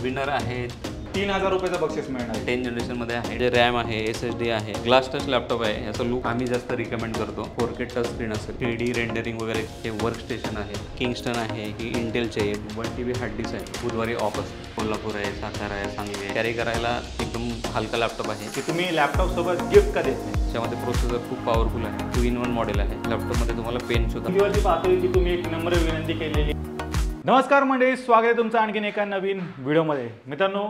Winner आहेत 3000 रुपयाचं बक्षीस मिळणार. 10 जनरेशनमध्ये आहे. जे रॅम आहे, SSD आहे, ग्लास टच लॅपटॉप आहे. याचा लुक आम्ही जास्त रिकमेंड करतो. 4K टच स्क्रीन असेल, 3D रेंडरिंग वगैरे, हे वर्क स्टेशन आहे, किंगस्टन आहे, ही इंटेलचे आहे, 1 TB हार्ड डिस्क आहे, बुधवारी ऑफ असते. कोल्हापूर आहे, सातारा आहे, सांगली आहे. कॅरी करायला एकदम हलका लॅपटॉप आहे की तुम्ही लॅपटॉप सोबत गिफ्ट का देत नाही. त्याच्यामध्ये प्रोसेसर खूप पॉवरफुल आहे. 2-in-1 मॉडेल आहे. लॅपटॉपमध्ये तुम्हाला पेन सुद्धा. व्हिडिओवरती पाहतोय की तुम्ही एक नम्र विनंती केलेली. नमस्कार मंडळी, स्वागत आहे तुमचं आणखीन एका नवीन व्हिडिओमध्ये. मित्रांनो,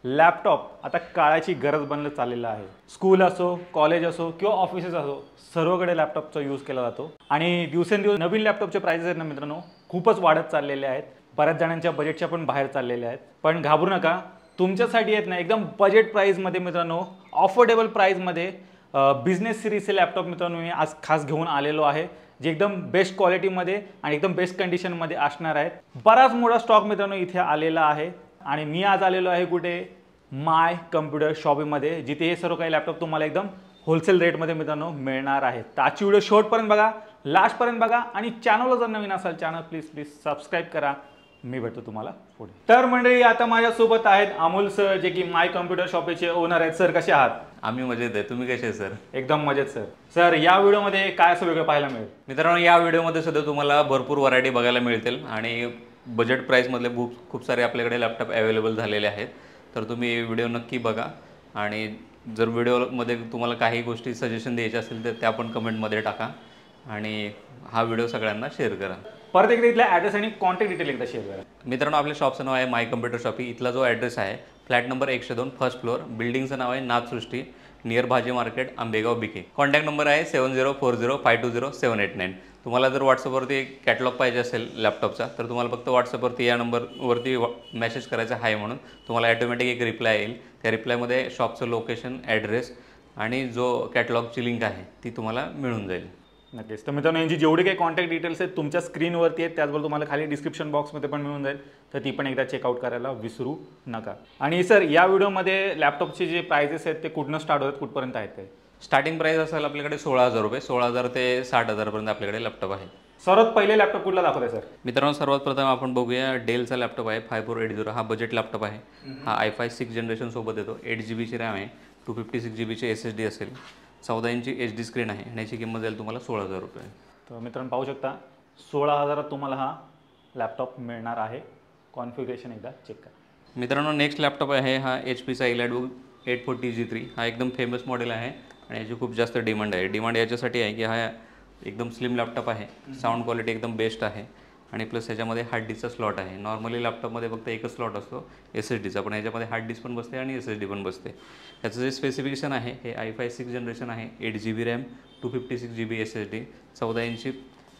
लॅपटॉप आता काळाची गरज बनलं चाललेलं आहे. स्कूल असो, कॉलेज असो किंवा ऑफिसेस असो, सर्वकडे लॅपटॉपचा यूज केला जातो. आणि दिवसेंदिवस नवीन लॅपटॉपचे प्राइसेस आहेत ना मित्रांनो, खूपच वाढत चाललेले आहेत. बऱ्याच जणांच्या बजेटच्या पण बाहेर चाललेल्या आहेत. पण घाबरू नका, तुमच्यासाठी आहेत ना एकदम बजेट प्राईजमध्ये मित्रांनो, अफोर्डेबल प्राईजमध्ये बिझनेस सिरीजचे लॅपटॉप मित्रांनो मी आज खास घेऊन आलेलो आहे, जे एकदम बेस्ट क्वालिटीमध्ये आणि एकदम बेस्ट कंडिशनमध्ये असणार आहेत. बराच मोठा स्टॉक मित्रांनो इथे आलेला आहे. आणि मी आज आलेलो आहे कुठे, माय कम्प्युटर शॉपीमध्ये, जिथे हे सर्व काही लॅपटॉप तुम्हाला एकदम होलसेल रेटमध्ये मित्रांनो मिळणार आहेत. तर आजची व्हिडिओ शेवटपर्यंत बघा, लास्टपर्यंत बघा आणि चॅनलला जर नवीन असाल चॅनल प्लीज सबस्क्राईब करा. मी भेटतो तुम्हाला पुढे. तर मंडळी, आता माझ्यासोबत आहेत अमोल सर, जे की माय कम्प्युटर शॉपीचे ओनर आहेत. सर कसे आहात? आम्ही मजेत आहे. तुम्ही कसे आहे सर? एकदम मजेत सर. सर, या व्हिडिओमध्ये काय असं वेगळं पाहायला मिळेल? मित्रांनो, या व्हिडिओमध्ये सुद्धा तुम्हाला भरपूर व्हरायटी बघायला मिळतील आणि बजेट प्राईसमधले खूप सारे आपल्याकडे लॅपटॉप अवेलेबल झालेले आहेत. तर तुम्ही व्हिडिओ नक्की बघा आणि जर व्हिडिओमध्ये तुम्हाला काही गोष्टी सजेशन द्यायचे असेल तर त्या पण कमेंटमध्ये टाका आणि हा व्हिडिओ सगळ्यांना शेअर करा. परत एकदा इथला ॲड्रेस आणि कॉन्टॅक्ट डिटेल एकदा शेअर करा. मित्रांनो, आपल्या शॉपचं नाव आहे माय कम्प्युटर शॉपी. इथला जो ॲड्रेस आहे, फ्लॅट नंबर 102 फर्स्ट फ्लोअर. बिल्डिंगचं नाव आहे नाथसृष्टी, near Bhaji market, Ambegaon, BK. Contact number आहे 7040520789. तुम्हाला जर व्हॉट्सअपवरती कॅटलॉग पाहिजे असेल लॅपटॉपचा तर तुम्हाला फक्त व्हॉट्सअपवरती या नंबरवरती मेसेज करायचा आहे म्हणून तुम्हाला ॲटोमॅटिक एक रिप्लाय येईल. त्या रिप्लायमध्ये शॉपचं लोकेशन, ॲड्रेस आणि जो कॅटलॉगची लिंक आहे ती तुम्हाला मिळून जाईल. नक्कीच. तर मित्रांनो, यांची जेवढी काही कॉन्टॅक्ट डिटेल्स आहेत तुमच्या स्क्रीनवरती आहेत, त्याचबरोबर तुम्हाला खाली डिस्क्रिप्शन बॉक्समध्ये पण मिळून जाईल. तर ती पण एकदा चेकआउट करायला विसरू नका. आणि सर, या व्हिडिओमध्ये लॅपटॉपचे जे प्राइजेस आहेत ते कुठनं स्टार्ट होतात, कुठपर्यंत आहेत ते? स्टार्टिंग प्राईस असेल आपल्याकडे 16,000 रुपये. 16,000 ते 60,000 पर्यंत आपल्याकडे लॅपटॉप आहे. सर्वात पहिले लॅपटॉप कुठला दाखवत आहे सर? मित्रांनो, सर्वात प्रथम आपण बघूया डेलचा लॅपटॉप आहे 5480. हा बजेट लॅपटॉप आहे. हा i5 6 जनरेशन सोबत येतो. 8 GB रॅम आहे, 256 GB SSD असेल, 14 इंची HD स्क्रीन आहे आणि याची किंमत जाईल तुम्हाला 16,000 रुपये. तर मित्रांनो पाहू शकता, 16,000 तुम्हाला हा लॅपटॉप मिळणार आहे. कॉन्फिगरेशन एकदा चेक करा. मित्रांनो, नेक्स्ट लॅपटॉप आहे हा HPचा EliteBook 840G3. हा एकदम फेमस मॉडेल आहे आणि याची खूप जास्त डिमांड आहे. डिमांड याच्यासाठी आहे की हा एकदम स्लिम लॅपटॉप आहे, साऊंड क्वालिटी एकदम बेस्ट आहे आणि प्लस ह्याच्यामध्ये हार्ड डिस्कचा स्लॉट आहे. नॉर्मली लॅपटॉपमध्ये फक्त एकच स्लॉट असतो SSDचा, पण ह्याच्यामध्ये हार्ड डिस्क पण बसते आणि SSD पण बसते. ह्याचं जे स्पेसिफिकेशन आहे, हे i5 6 जनरेशन आहे, 8 GB रॅम, 256 GB SSD, 14 इंची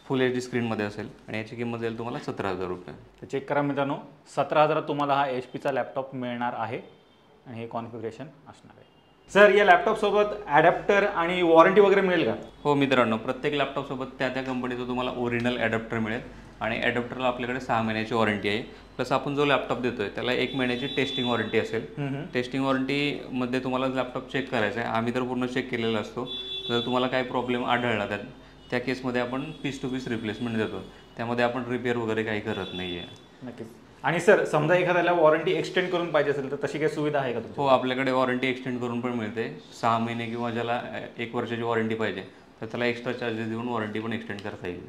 फुल HD स्क्रीनमध्ये असेल आणि याची किंमत जाईल तुम्हाला 17,000 रुपये. तर चेक करा मित्रांनो, 17,000 तुम्हाला हा HPचा लॅपटॉप मिळणार आहे आणि हे कॉन्फिगरेशन असणार आहे. सर, या लॅपटॉपसोबत ॲडॅप्टर आणि वॉरंटी वगैरे मिळेल का? हो मित्रांनो, प्रत्येक लॅपटॉपसोबत त्या कंपनीचं तुम्हाला ओरिजिनल ॲडॅप्टर मिळेल आणि ॲडॅप्टरला आपल्याकडे 6 महिन्याची वॉरंटी आहे. प्लस आपण जो लॅपटॉप देतोय त्याला 1 महिन्याची टेस्टिंग वॉरंटी असेल. टेस्टिंग वॉरंटीमध्ये तुम्हाला लॅपटॉप चेक करायचा आहे. आम्ही तर पूर्ण चेक केलेला असतो. जर तुम्हाला काही प्रॉब्लेम आढळला त्या केसमध्ये आपण पीस टू पीस रिप्लेसमेंट देतो. त्यामध्ये आपण रिपेअर वगैरे काही करत नाही आहे. नक्कीच. आणि सर, समजा एखाद्याला वॉरंटी एक्सटेंड करून पाहिजे असेल तर तशी काही सुविधा आहे का तुमची? हो, आपल्याकडे वॉरंटी एक्सटेंड करून पण मिळते. 6 महिने किंवा ज्याला 1 वर्षाची वॉरंटी पाहिजे तर त्याला एक्स्ट्रा चार्जेस देऊन वॉरंटी पण एक्सटेंड करता येईल.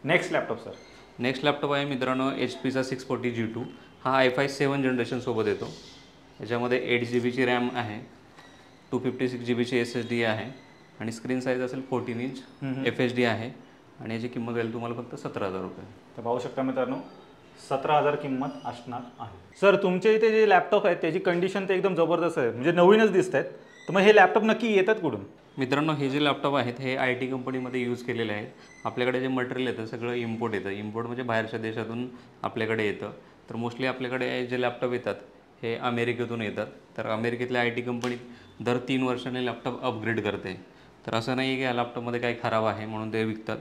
Next laptop sir? Next laptop आहे मित्रांनो HPचा 640G2. हा i5 7 जनरेशन सोबत येतो. याच्यामध्ये 8 GBची रॅम आहे, 256 GBची SSD आहे आणि स्क्रीन साईज असेल 14 इंच, FHD आहे आणि याची किंमत जाईल तुम्हाला फक्त 17,000 रुपये. तर पाहू शकता मित्रांनो, 17,000 किंमत असणार आहे. सर, तुमच्या इथे जे लॅपटॉप आहेत त्याची कंडिशन तर एकदम जबरदस्त आहे, म्हणजे नवीनच दिसत आहेत. तर मग हे लॅपटॉप नक्की येतात कुठून? मित्रांनो, हे जे लॅपटॉप आहेत हे IT कंपनीमध्ये यूज केलेले आहेत. आपल्याकडे जे मटेरियल येतं सगळं इम्पोर्ट येतं. इम्पोर्ट म्हणजे बाहेरच्या देशातून आपल्याकडे येतं. तर मोस्टली आपल्याकडे जे लॅपटॉप येतात हे अमेरिकेतून येतात. तर अमेरिकेतल्या IT कंपनी दर 3 वर्षांनी लॅपटॉप अपग्रेड करते. तर असं नाही की या लॅपटॉपमध्ये काही खराब आहे म्हणून ते विकतात.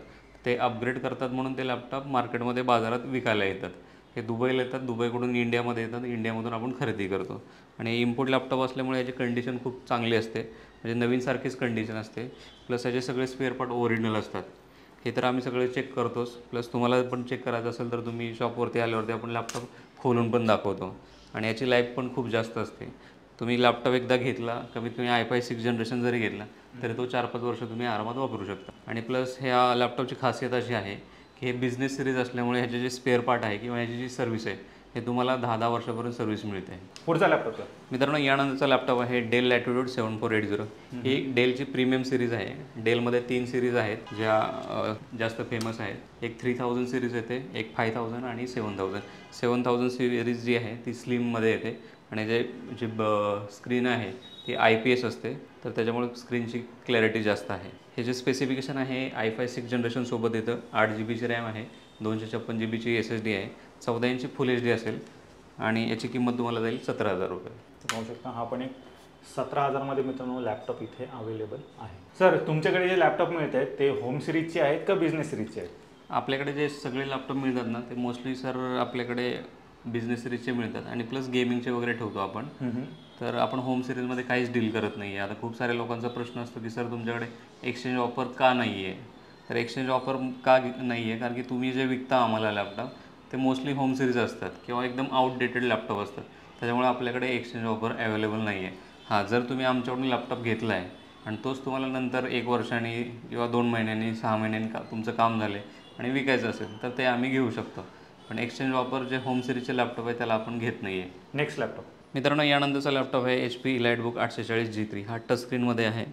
ते अपग्रेड करतात म्हणून ते लॅपटॉप मार्केटमध्ये बाजारात विकायला येतात. हे दुबईला येतात, दुबईकडून इंडियामध्ये येतात, इंडियामधून आपण खरेदी करतो आणि इम्पोर्ट लॅपटॉप असल्यामुळे याची कंडिशन खूप चांगली असते, म्हणजे नवीनसारखीच कंडिशन असते. प्लस याचे सगळे स्पेअर पार्ट ओरिजिनल असतात. हे तर आम्ही सगळे चेक करतोच. प्लस तुम्हाला पण चेक करायचं असेल तर तुम्ही शॉपवरती आल्यावरती आपण लॅपटॉप खोलून पण दाखवतो आणि याची लाईफ पण खूप जास्त असते. तुम्ही लॅपटॉप एकदा घेतला, कमीत कमी i5 6 जनरेशन जरी घेतला तरी तो 4-5 वर्ष तुम्ही आरामात वापरू शकता. आणि प्लस ह्या लॅपटॉपची खासियत अशी आहे की हे बिझनेस सिरीज असल्यामुळे ह्याचे जे स्पेअर पार्ट आहे किंवा ह्याची जी सर्व्हिस आहे हे तुम्हाला 10-10 वर्षापर्यंत सर्व्हिस मिळते. पुढचा लॅपटॉप मित्रांनो, यानंतरचा लॅपटॉप आहे डेल लॅटिट्यूड 7480. ही डेलची प्रीमियम सिरीज आहे. डेलमध्ये 3 सिरीज आहेत ज्या जास्त फेमस आहेत. एक 3000 सिरीज येते, एक 5000 आणि 7000. 7000 सिरीज जी आहे ती स्लिममध्ये येते आणि जी स्क्रीन आहे ती IPS असते, तर त्याच्यामुळे स्क्रीनची क्लॅरिटी जास्त आहे. हे जे स्पेसिफिकेशन आहे i5 6 जनरेशनसोबत येतं. 8 GB रॅम आहे, 256 GB SSD आहे, 14 इंची फुल HD असेल आणि याची किंमत तुम्हाला जाईल 17,000 रुपये. पाहू शकता हा पण एक 17,000मध्ये मित्रांनो लॅपटॉप इथे अवेलेबल आहे. सर, तुमच्याकडे जे लॅपटॉप मिळत आहेत ते होम सिरीजचे आहेत का बिझनेस सिरीजचे आहेत? आपल्याकडे जे सगळे लॅपटॉप मिळतात ना ते मोस्टली सर आपल्याकडे बिझनेस सिरीजचे मिळतात आणि प्लस गेमिंगचे वगैरे ठेवतो आपण. तर आपण होम सिरीजमध्ये काहीच डील करत नाही आहे. आता खूप साऱ्या लोकांचा प्रश्न असतो की सर तुमच्याकडे एक्सचेंज ऑफर का नाही आहे? तर एक्सचेंज ऑफर का नाही आहे? कारण की तुम्ही जे विकता आम्हाला लॅपटॉप ते मोस्टली होम सिरीज असतात किंवा एकदम आउटडेटेड लॅपटॉप असतात, त्याच्यामुळे आपल्याकडे एक्सचेंज ऑफर अवेलेबल नाही आहे. हां, जर तुम्ही आमच्याकडून लॅपटॉप घेतला आहे आणि तोच तुम्हाला नंतर 1 वर्षांनी किंवा 2 महिन्यांनी 6 महिन्यांनी तुमचं काम झाले आणि विकायचं असेल तर ते आम्ही घेऊ शकतो. पण एक्सचेंज ऑफर जे होम सिरीजचे लॅपटॉप आहे त्याला आपण घेत नाही आहे. नेक्स्ट लॅपटॉप मित्रांनो, यानंतरचा लॅपटॉप आहे HP EliteBook 840G3. हा टच स्क्रीनमध्ये आहे.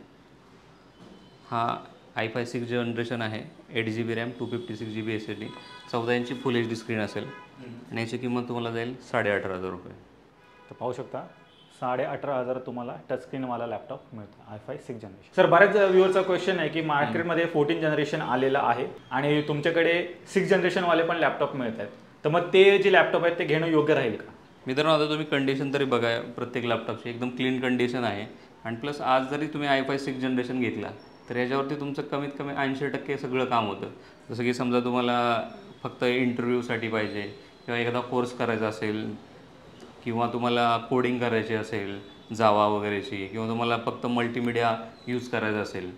हा i5 6 जनरेशन आहे, 8 GB रॅम, 256 GB SSD, 14 इंची फुल HD स्क्रीन असेल आणि याची किंमत तुम्हाला जाईल 18,500 रुपये. तर पाहू शकता 18,500 तुम्हाला टच स्क्रीनवाला लॅपटॉप मिळतो i5 6 जनरेशन. सर, बऱ्याच व्ह्यूअरचा क्वेश्चन आहे की मार्केटमध्ये 14 जनरेशन आलेलं आहे आणि तुमच्याकडे 6 जनरेशनवाले पण लॅपटॉप मिळत आहेत, तर मग ते जे लॅपटॉप आहेत ते घेणं योग्य राहील का? मित्रांनो, आता तुम्ही कंडिशन तरी बघा प्रत्येक लॅपटॉपची एकदम क्लीन कंडिशन आहे आणि प्लस आज जरी तुम्ही i5 6 जनरेशन घेतला तर याच्यावरती तुमचं कमीत कमी 80% सगळं काम होतं. जसं की समजा तुम्हाला फक्त इंटरव्ह्यूसाठी पाहिजे किंवा एखादा कोर्स करायचा असेल किंवा तुम्हाला कोडिंग करायची असेल जावा वगैरेची किंवा तुम्हाला फक्त मल्टीमीडिया यूज करायचं असेल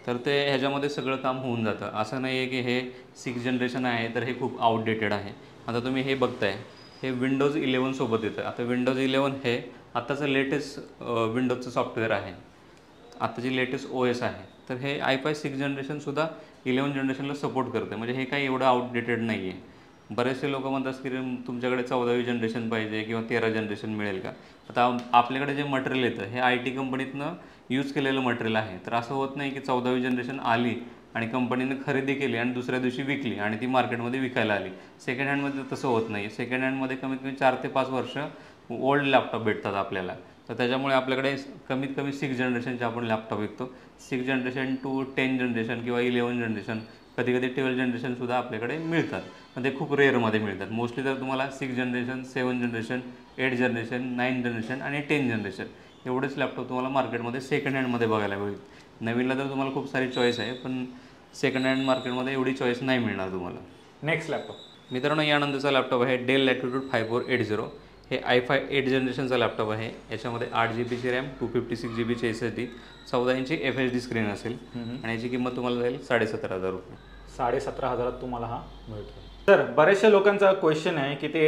तर ते ह्याच्यामध्ये सगळं काम होऊन जातं. असं नाही आहे की हे 6 जनरेशन आहे तर हे खूप आउटडेटेड आहे. आता तुम्ही हे बघताय हे Windows 11 सोबत येतं. आता Windows 11 हे आत्ताचं लेटेस्ट विंडोजचं सॉफ्टवेअर आहे, आत्ताची लेटेस्ट OS आहे. तर हे i5 6 जनरेशनसुद्धा 11 जनरेशनला सपोर्ट करते, म्हणजे हे काही एवढं आउटडेटेड नाही आहे. बरेचसे लोक म्हणतात की तुमच्याकडे 14वी जनरेशन पाहिजे किंवा 13 जनरेशन मिळेल का? आता आपल्याकडे जे मटेरियल येतं हे IT कंपनीतनं यूज केलेलं मटेरियल आहे. तर असं होत नाही की 14वी जनरेशन आली आणि कंपनीने खरेदी केली आणि दुसऱ्या दिवशी विकली आणि ती मार्केटमध्ये विकायला आली. सेकंड हँडमध्ये तसं होत नाही. सेकंड हँडमध्ये कमीत कमी 4 ते 5 वर्ष ओल्ड लॅपटॉप भेटतात आपल्याला. तर त्याच्यामुळे आपल्याकडे कमीत कमी 6 जनरेशनचे आपण लॅपटॉप विकतो. 6 जनरेशन टू 10 जनरेशन किंवा 11 जनरेशन, कधी कधी 12 जनरेशनसुद्धा आपल्याकडे मिळतात, पण ते खूप रेअरमध्ये मिळतात. मोस्टली तर तुम्हाला 6 जनरेशन, 7 जनरेशन, 8 जनरेशन, 9 जनरेशन आणि 10 जनरेशन एवढेच लॅपटॉप तुम्हाला मार्केटमध्ये सेकंड हँडमध्ये बघायला मिळेल. नवीनला तर तुम्हाला खूप सारी चॉईस आहे, पण सेकंड हँड मार्केटमध्ये एवढी चॉईस नाही मिळणार तुम्हाला. नेक्स्ट लॅपटॉप मित्रांनो, यानंतरचा लॅपटॉप आहे डेल लॅटिट्यूड 5480. हे i5 8 जनरेशनचा लॅपटॉप आहे. याच्यामध्ये 8 GBची रॅम, 256 GBची SSD, 14 इंची FHD स्क्रीन असेल आणि याची किंमत तुम्हाला जाईल 17,500 रुपये. 17,500 तुम्हाला हा मिळतो. तर बऱ्याचशा लोकांचा क्वेश्चन आहे की ते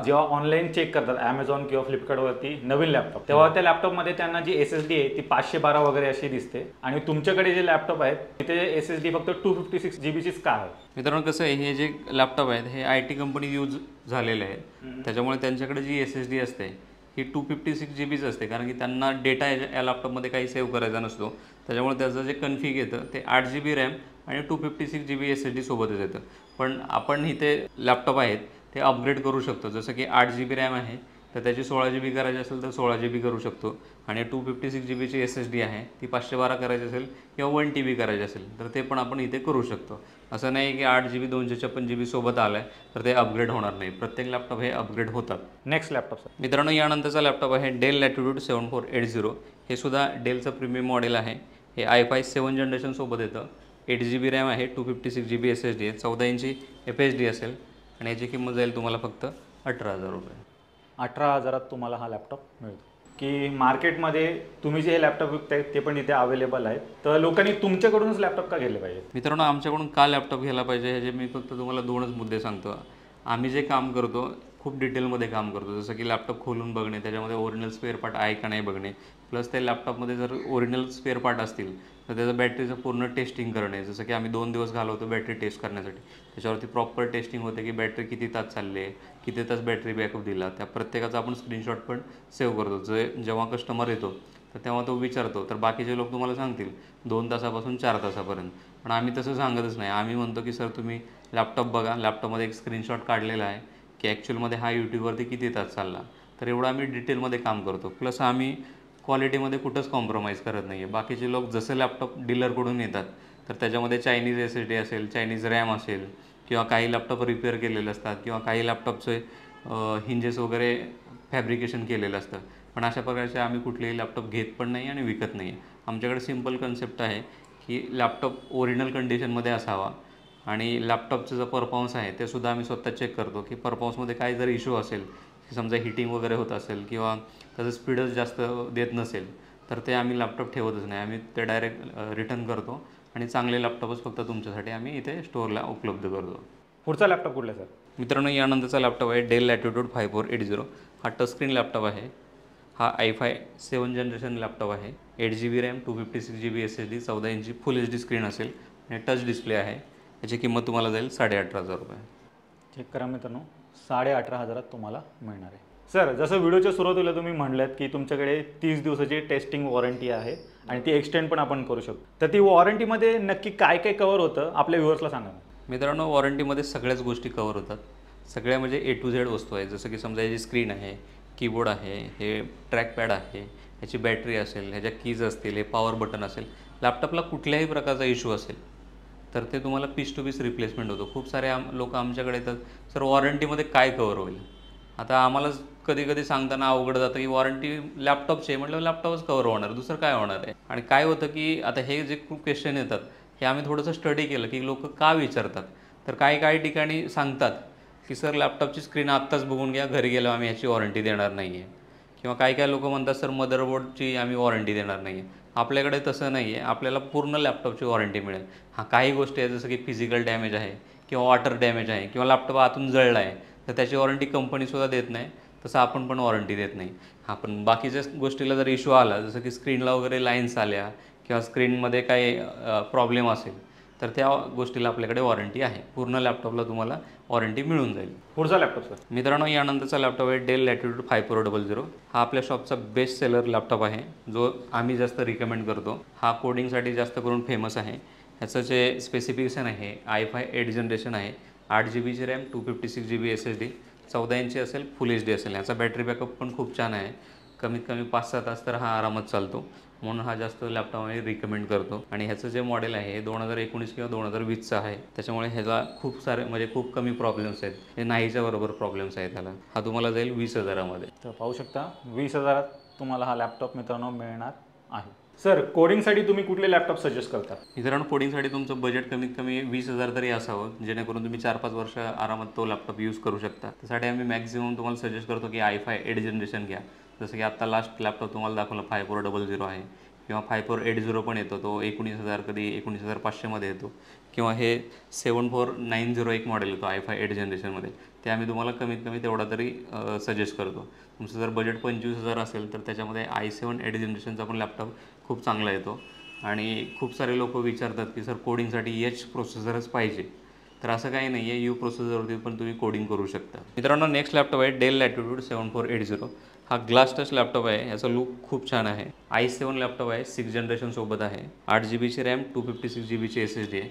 जेव्हा ऑनलाईन चेक करतात Amazon किंवा फ्लिपकार्टवरती नवीन लॅपटॉप, तेव्हा त्या लॅपटॉपमध्ये त्यांना जी SSD आहे ती 512 वगैरे अशी दिसते आणि तुमच्याकडे जे लॅपटॉप आहेत तिथे SSD फक्त 256 GBचीच का आहे? मित्रांनो, कसं आहे, हे जे लॅपटॉप आहेत हे IT कंपनी यूज झालेले आहेत, त्याच्यामुळे त्यांच्याकडे जी SSD असते ही 256 GBच असते, कारण की त्यांना डेटा या लॅपटॉपमध्ये काही सेव्ह करायचा नसतो. त्याच्यामुळे त्याचं जे कन्फिग येतं ते 8 GB रॅम आणि 256 GB SSD सोबतच येतं. पण आपण इथे लॅपटॉप आहेत ते अपग्रेड करू शकतो. जसं की 8 GB रॅम आहे तर त्याची 16 GB करायची असेल तर 16 GB करू शकतो आणि 256 GBची SSD आहे ती 512 करायची असेल किंवा 1 TB करायची असेल तर ते पण आपण इथे करू शकतो. असं नाही की 8 GB 256 GB सोबत आलं आहे तर ते अपग्रेड होणार नाही. प्रत्येक लॅपटॉप हे अपग्रेड होतात. नेक्स्ट लॅपटॉप मित्रांनो, यानंतरचा लॅपटॉप आहे डेल लॅटिट्यूड 7480. हे सुद्धा डेलचं प्रीमियम मॉडेल आहे. हे i5 7 जनरेशनसोबत येतं. 8 GB रॅम आहे, 256 GB SSD आहे, 14 इंची FHD असेल आणि याची किंमत जाईल तुम्हाला फक्त 18,000 रुपये. 18,000 तुम्हाला हा लॅपटॉप मिळतो. की मार्केटमध्ये तुम्ही जे हे लॅपटॉप विकताय ते पण इथे अवेलेबल आहेत, तर लोकांनी तुमच्याकडूनच लॅपटॉप का घेतले पाहिजे? मित्रांनो, आमच्याकडून का लॅपटॉप घ्यायला पाहिजे ह्याचे मी फक्त तुम्हाला 2च मुद्दे सांगतो. आम्ही जे काम करतो खूप डिटेलमध्ये काम करतो. जसं की लॅपटॉप खोलून बघणे, त्याच्यामध्ये ओरिजिनल स्पेअर पार्ट आहे का नाही बघणे, प्लस त्या लॅपटॉपमध्ये जर ओरिजिनल स्पेअर पार्ट असतील तर त्याचं बॅटरीचं पूर्ण टेस्टिंग करणे. जसं की आम्ही 2 दिवस घालवतो बॅटरी टेस्ट करण्यासाठी. त्याच्यावरती प्रॉपर टेस्टिंग होते की बॅटरी किती तास चालली आहे, किती तास बॅटरी बॅकअप दिला. त्या प्रत्येकाचा आपण स्क्रीनशॉट पण सेव्ह करतो. जेव्हा कस्टमर येतो तर तेव्हा तो विचारतो, तर बाकीचे लोक तुम्हाला सांगतील 2 तासापासून 4 तासापर्यंत. पण आम्ही तसं सांगतच नाही. आम्ही म्हणतो की सर तुम्ही लॅपटॉप बघा, लॅपटॉपमध्ये एक स्क्रीनशॉट काढलेला आहे की ॲक्च्युअलमध्ये हा यूट्यूबवरती किती तास चालला. तर एवढं आम्ही डिटेलमध्ये काम करतो. प्लस आम्ही क्वालिटीमध्ये कुठंच कॉम्प्रोमाइज करत नाही आहे. बाकीचे लोक जसं लॅपटॉप डीलरकडून येतात तर त्याच्यामध्ये चायनीज SSD असेल, चायनीज रॅम असेल, किंवा काही लॅपटॉप रिपेअर केलेले असतात, किंवा काही लॅपटॉपचे हिंजेस वगैरे फॅब्रिकेशन केलेलं असतं. पण अशा प्रकारचे आम्ही कुठलेही लॅपटॉप घेत पण नाही आणि विकत नाही आहे. आमच्याकडे सिम्पल कन्सेप्ट आहे की लॅपटॉप ओरिजिनल कंडिशनमध्ये असावा, आणि लॅपटॉपचं जो परफॉर्मन्स आहे ते सुद्धा आम्ही स्वतः चेक करतो की परफॉर्मन्समध्ये काही जर इश्यू असेल, की समजा हिटिंग वगैरे होत असेल किंवा त्याचं स्पीडच जास्त देत नसेल, तर ते आम्ही लॅपटॉप ठेवतच नाही. आम्ही ते डायरेक्ट रिटर्न करतो आणि चांगले लॅपटॉपच फक्त तुमच्यासाठी आम्ही इथे स्टोअरला उपलब्ध करतो. पुढचा लॅपटॉप कुठला सर? मित्रांनो, यानंतरचा लॅपटॉप आहे डेल लॅटिट्यूड 5480. हा टचस्क्रीन लॅपटॉप आहे. हा i5 7 जनरेशन लॅपटॉप आहे. 8GB रॅम, 256GB SSD, 14 इंची फुल HD स्क्रीन असेल आणि टच डिस्प्ले आहे. याची किंमत तुम्हाला जाईल 18,500 रुपये. चेक करा मित्रांनो, 18,500 तुम्हाला मिळणार आहे. सर, जसं व्हिडिओच्या सुरुवातीला तुम्ही म्हणलात की तुमच्याकडे 30 दिवसाची टेस्टिंग वॉरंटी आहे आणि ती एक्सटेंड पण आपण करू शकतो. तर ती वॉरंटीमध्ये नक्की काय काय कव्हर होतं आपल्या व्ह्युअर्सला सांगा. मित्रांनो, वॉरंटीमध्ये सगळ्याच गोष्टी कव्हर होतात. सगळ्या म्हणजे A to Z वस्तू आहे. जसं की समजा याची स्क्रीन आहे, कीबोर्ड आहे, हे ट्रॅकपॅड आहे, ह्याची बॅटरी असेल, ह्याच्या कीज असतील, हे पॉवर बटन असेल. लॅपटॉपला कुठल्याही प्रकारचा इश्यू असेल तर ते तुम्हाला पीस टू पीस रिप्लेसमेंट होतो. खूप सारे लोक आमच्याकडे येतात, सर वॉरंटीमध्ये काय कव्हर होईल. आता आम्हालाच कधी कधी सांगताना अवघड जातं की वॉरंटी लॅपटॉपची आहे, म्हटलं लॅपटॉपच कव्हर होणार, दुसरं काय होणार आहे. आणि काय होतं की आता हे जे खूप क्वेश्चन येतात हे आम्ही थोडंसं स्टडी केलं की लोक का विचारतात. तर काही ठिकाणी सांगतात की सर लॅपटॉपची स्क्रीन आत्ताच बघून घ्या, घरी गेलो आम्ही ह्याची वॉरंटी देणार नाही आहे. किंवा काही लोक म्हणतात सर मदरबोर्डची आम्ही वॉरंटी देणार नाही आहे. आपल्याकडे तसं नाही आहे. आपल्याला पूर्ण लॅपटॉपची वॉरंटी मिळेल. हां, काही गोष्टी आहेत जसं की फिजिकल डॅमेज आहे किंवा वॉटर डॅमेज आहे किंवा लॅपटॉप आतून जळला आहे तर त्याची वॉरंटी कंपनीसुद्धा देत नाही, तसं आपण पण वॉरंटी देत नाही. हां, पण बाकीच्या गोष्टीला जर इश्यू आला, जसं की स्क्रीनला वगैरे लाईन्स आल्या किंवा स्क्रीनमध्ये काही प्रॉब्लेम असेल तर त्या गोष्टीला आपल्याकडे वॉरंटी आहे. पूर्ण लॅपटॉपला तुम्हाला वॉरंटी मिळून जाईल. पुढचा लॅपटॉप सर? मित्रांनो, यानंतरचा लॅपटॉप आहे डेल लॅटिट्यूड 5400. हा आपल्या शॉपचा बेस्ट सेलर लॅपटॉप आहे, जो आम्ही जास्त रिकमेंड करतो. हा कोडिंगसाठी जास्त करून फेमस आहे. ह्याचं जे स्पेसिफिकेशन आहे i5 8 जनरेशन आहे, 8GB रॅम, 256GB SSD, 14 इंची असेल, फुल HD असेल. ह्याचा बॅटरी बॅकअप पण खूप छान आहे. कमीत कमी 5-6 तास तर हा आरामात चालतो, म्हणून हा जास्त लॅपटॉप आम्ही रिकमेंड करतो. आणि ह्याचं जे मॉडेल आहे हे 2019 किंवा 2020चं आहे, त्याच्यामुळे ह्याला खूप सारे म्हणजे खूप कमी प्रॉब्लेम्स आहेत. हे नाहीच्या बरोबर प्रॉब्लेम्स आहेत ह्याला. हा तुम्हाला जाईल 20,000मध्ये. तर पाहू शकता 20,000 तुम्हाला हा लॅपटॉप मित्रांनो मिळणार आहे. सर, कोडिंगसाठी तुम्ही कुठले लॅपटॉप सजेस्ट करता? मित्रांनो, कोडिंगसाठी तुमचं बजेट कमीत कमी 20,000 तरी असावं, जेणेकरून तुम्ही 4-5 वर्ष आरामात तो लॅपटॉप यूज करू शकता. त्यासाठी आम्ही मॅक्झिमम तुम्हाला सजेस्ट करतो की i5 8 जनरेशन घ्या. जसं की आत्ता लास्ट लॅपटॉप तुम्हाला दाखवला 5400 आहे, किंवा 5480 पण येतो, तो 19,000 कधी 19,500मध्ये येतो. किंवा हे 7490 मॉडेल येतो i5 8 जनरेशनमध्ये, ते आम्ही तुम्हाला कमीत कमी तेवढा तरी सजेस्ट करतो. तुमचं जर बजेट 25,000 असेल तर त्याच्यामध्ये i7 8 जनरेशनचा पण लॅपटॉप खूप चांगला येतो. आणि खूप सारे लोक विचारतात की सर कोडिंगसाठी H प्रोसेसरच पाहिजे, तर असं काही नाही आहे. यू प्रोसेसरवरती पण तुम्ही कोडिंग करू शकता. मित्रांनो, नेक्स्ट लॅपटॉप आहे डेल लॅटिट्यूड 7480. हा ग्लास टच लॅपटॉप आहे. याचा लुक खूप छान आहे. i7 लॅपटॉप आहे, 6 जनरेशनसोबत आहे. 8GBची रॅम, 256GBची SSD आहे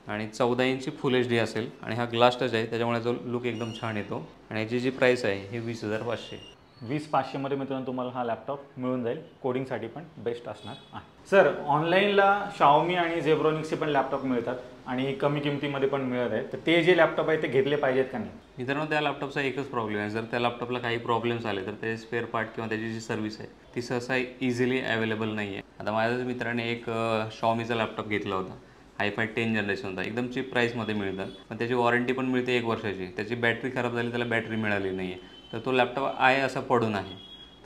आणि 14 इंची फुल HD असेल. आणि हा ग्लास टच आहे, त्याच्यामुळे जो लुक एकदम छान येतो. आणि याची जी प्राईस आहे हे 20,500. 20,500मध्ये मित्रांनो तुम्हाला हा लॅपटॉप मिळून जाईल. कोडिंगसाठी पण बेस्ट असणार आहे. सर, ऑनलाईनला Xiaomi आणि Zebronicsचे पण लॅपटॉप मिळतात आणि कमी किमतीमध्ये पण मिळत आहे. तर ते जे लॅपटॉप आहे ते घेतले पाहिजेत का नाही? मित्रांनो, त्या लॅपटॉपचा एकच प्रॉब्लेम आहे, जर त्या लॅपटॉपला काही प्रॉब्लेम्स आले तर त्याचे स्पेअर पार्ट किंवा त्याची जी सर्व्हिस आहे ती सहसा इझिली अवेलेबल नाही आहे. आता माझ्याच मित्राने एक Xiaomiचा लॅपटॉप घेतला होता, i5 10 जनरेशन होता. एकदम चीप प्राईसमध्ये मिळतात, पण त्याची वॉरंटी पण मिळते 1 वर्षाची. त्याची बॅटरी खराब झाली, त्याला बॅटरी मिळाली नाही आहे, तर तो लॅपटॉप आहे असा पडून आहे.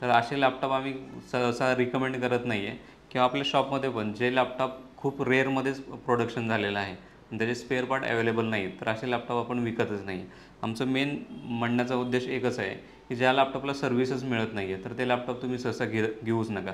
तर असे लॅपटॉप आम्ही सहसा रिकमेंड करत नाही आहे. किंवा आपल्या शॉपमध्ये पण जे लॅपटॉप खूप रेअरमध्येच प्रोडक्शन झालेलं आहे आणि त्याचे स्पेअर पार्ट अवेलेबल नाही, तर असे लॅपटॉप आपण विकतच नाही. आमचं मेन म्हणण्याचा उद्देश एकच आहे की ज्या लॅपटॉपला सर्व्हिसच मिळत नाही आहे तर ते लॅपटॉप तुम्ही सहसा घेऊच नका.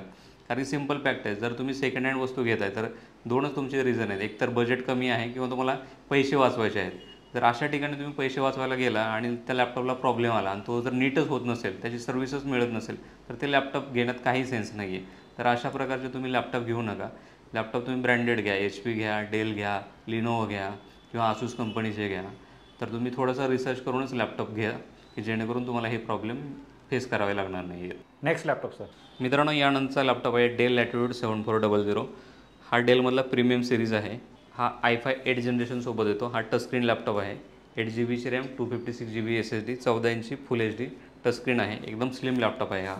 कारण सिम्पल फॅक्ट आहे, जर तुम्ही सेकंड हँड वस्तू घेत आहे तर दोनच तुमचे रिझन आहेत. एक तर बजेट कमी आहे किंवा तुम्हाला पैसे वाचवायचे आहेत. जर अशा ठिकाणी तुम्ही पैसे वाचवायला गेला आणि त्या लॅपटॉपला प्रॉब्लेम आला आणि तो जर नीटच होत नसेल, त्याची सर्व्हिसच मिळत नसेल, तर ते लॅपटॉप घेण्यात काही सेन्स नाही आहे. तर अशा प्रकारचे तुम्ही लॅपटॉप घेऊ नका. लॅपटॉप तुम्ही ब्रँडेड घ्या, HP घ्या, डेल घ्या, लिनोवो घ्या किंवा आसूस कंपनीचे घ्या. तर तुम्ही थोडासा रिसर्च करूनच लॅपटॉप घ्या की जेणेकरून तुम्हाला हे प्रॉब्लेम फेस करावे लागणार नाही आहेत. Next laptop sir. मित्रांनो, यानंतरचा लॅपटॉप आहे डेल लॅटिट्यूड 7400. हा डेलमधला प्रीमियम सिरीज आहे. हा i5 8 जनरेशनसोबत येतो. हा टचस्क्रीन लॅपटॉप आहे. 8GB रॅम, 256GB SSD, 14 इंची फुल HD टचस्क्रीन आहे. एकदम स्लिम लॅपटॉप आहे हा.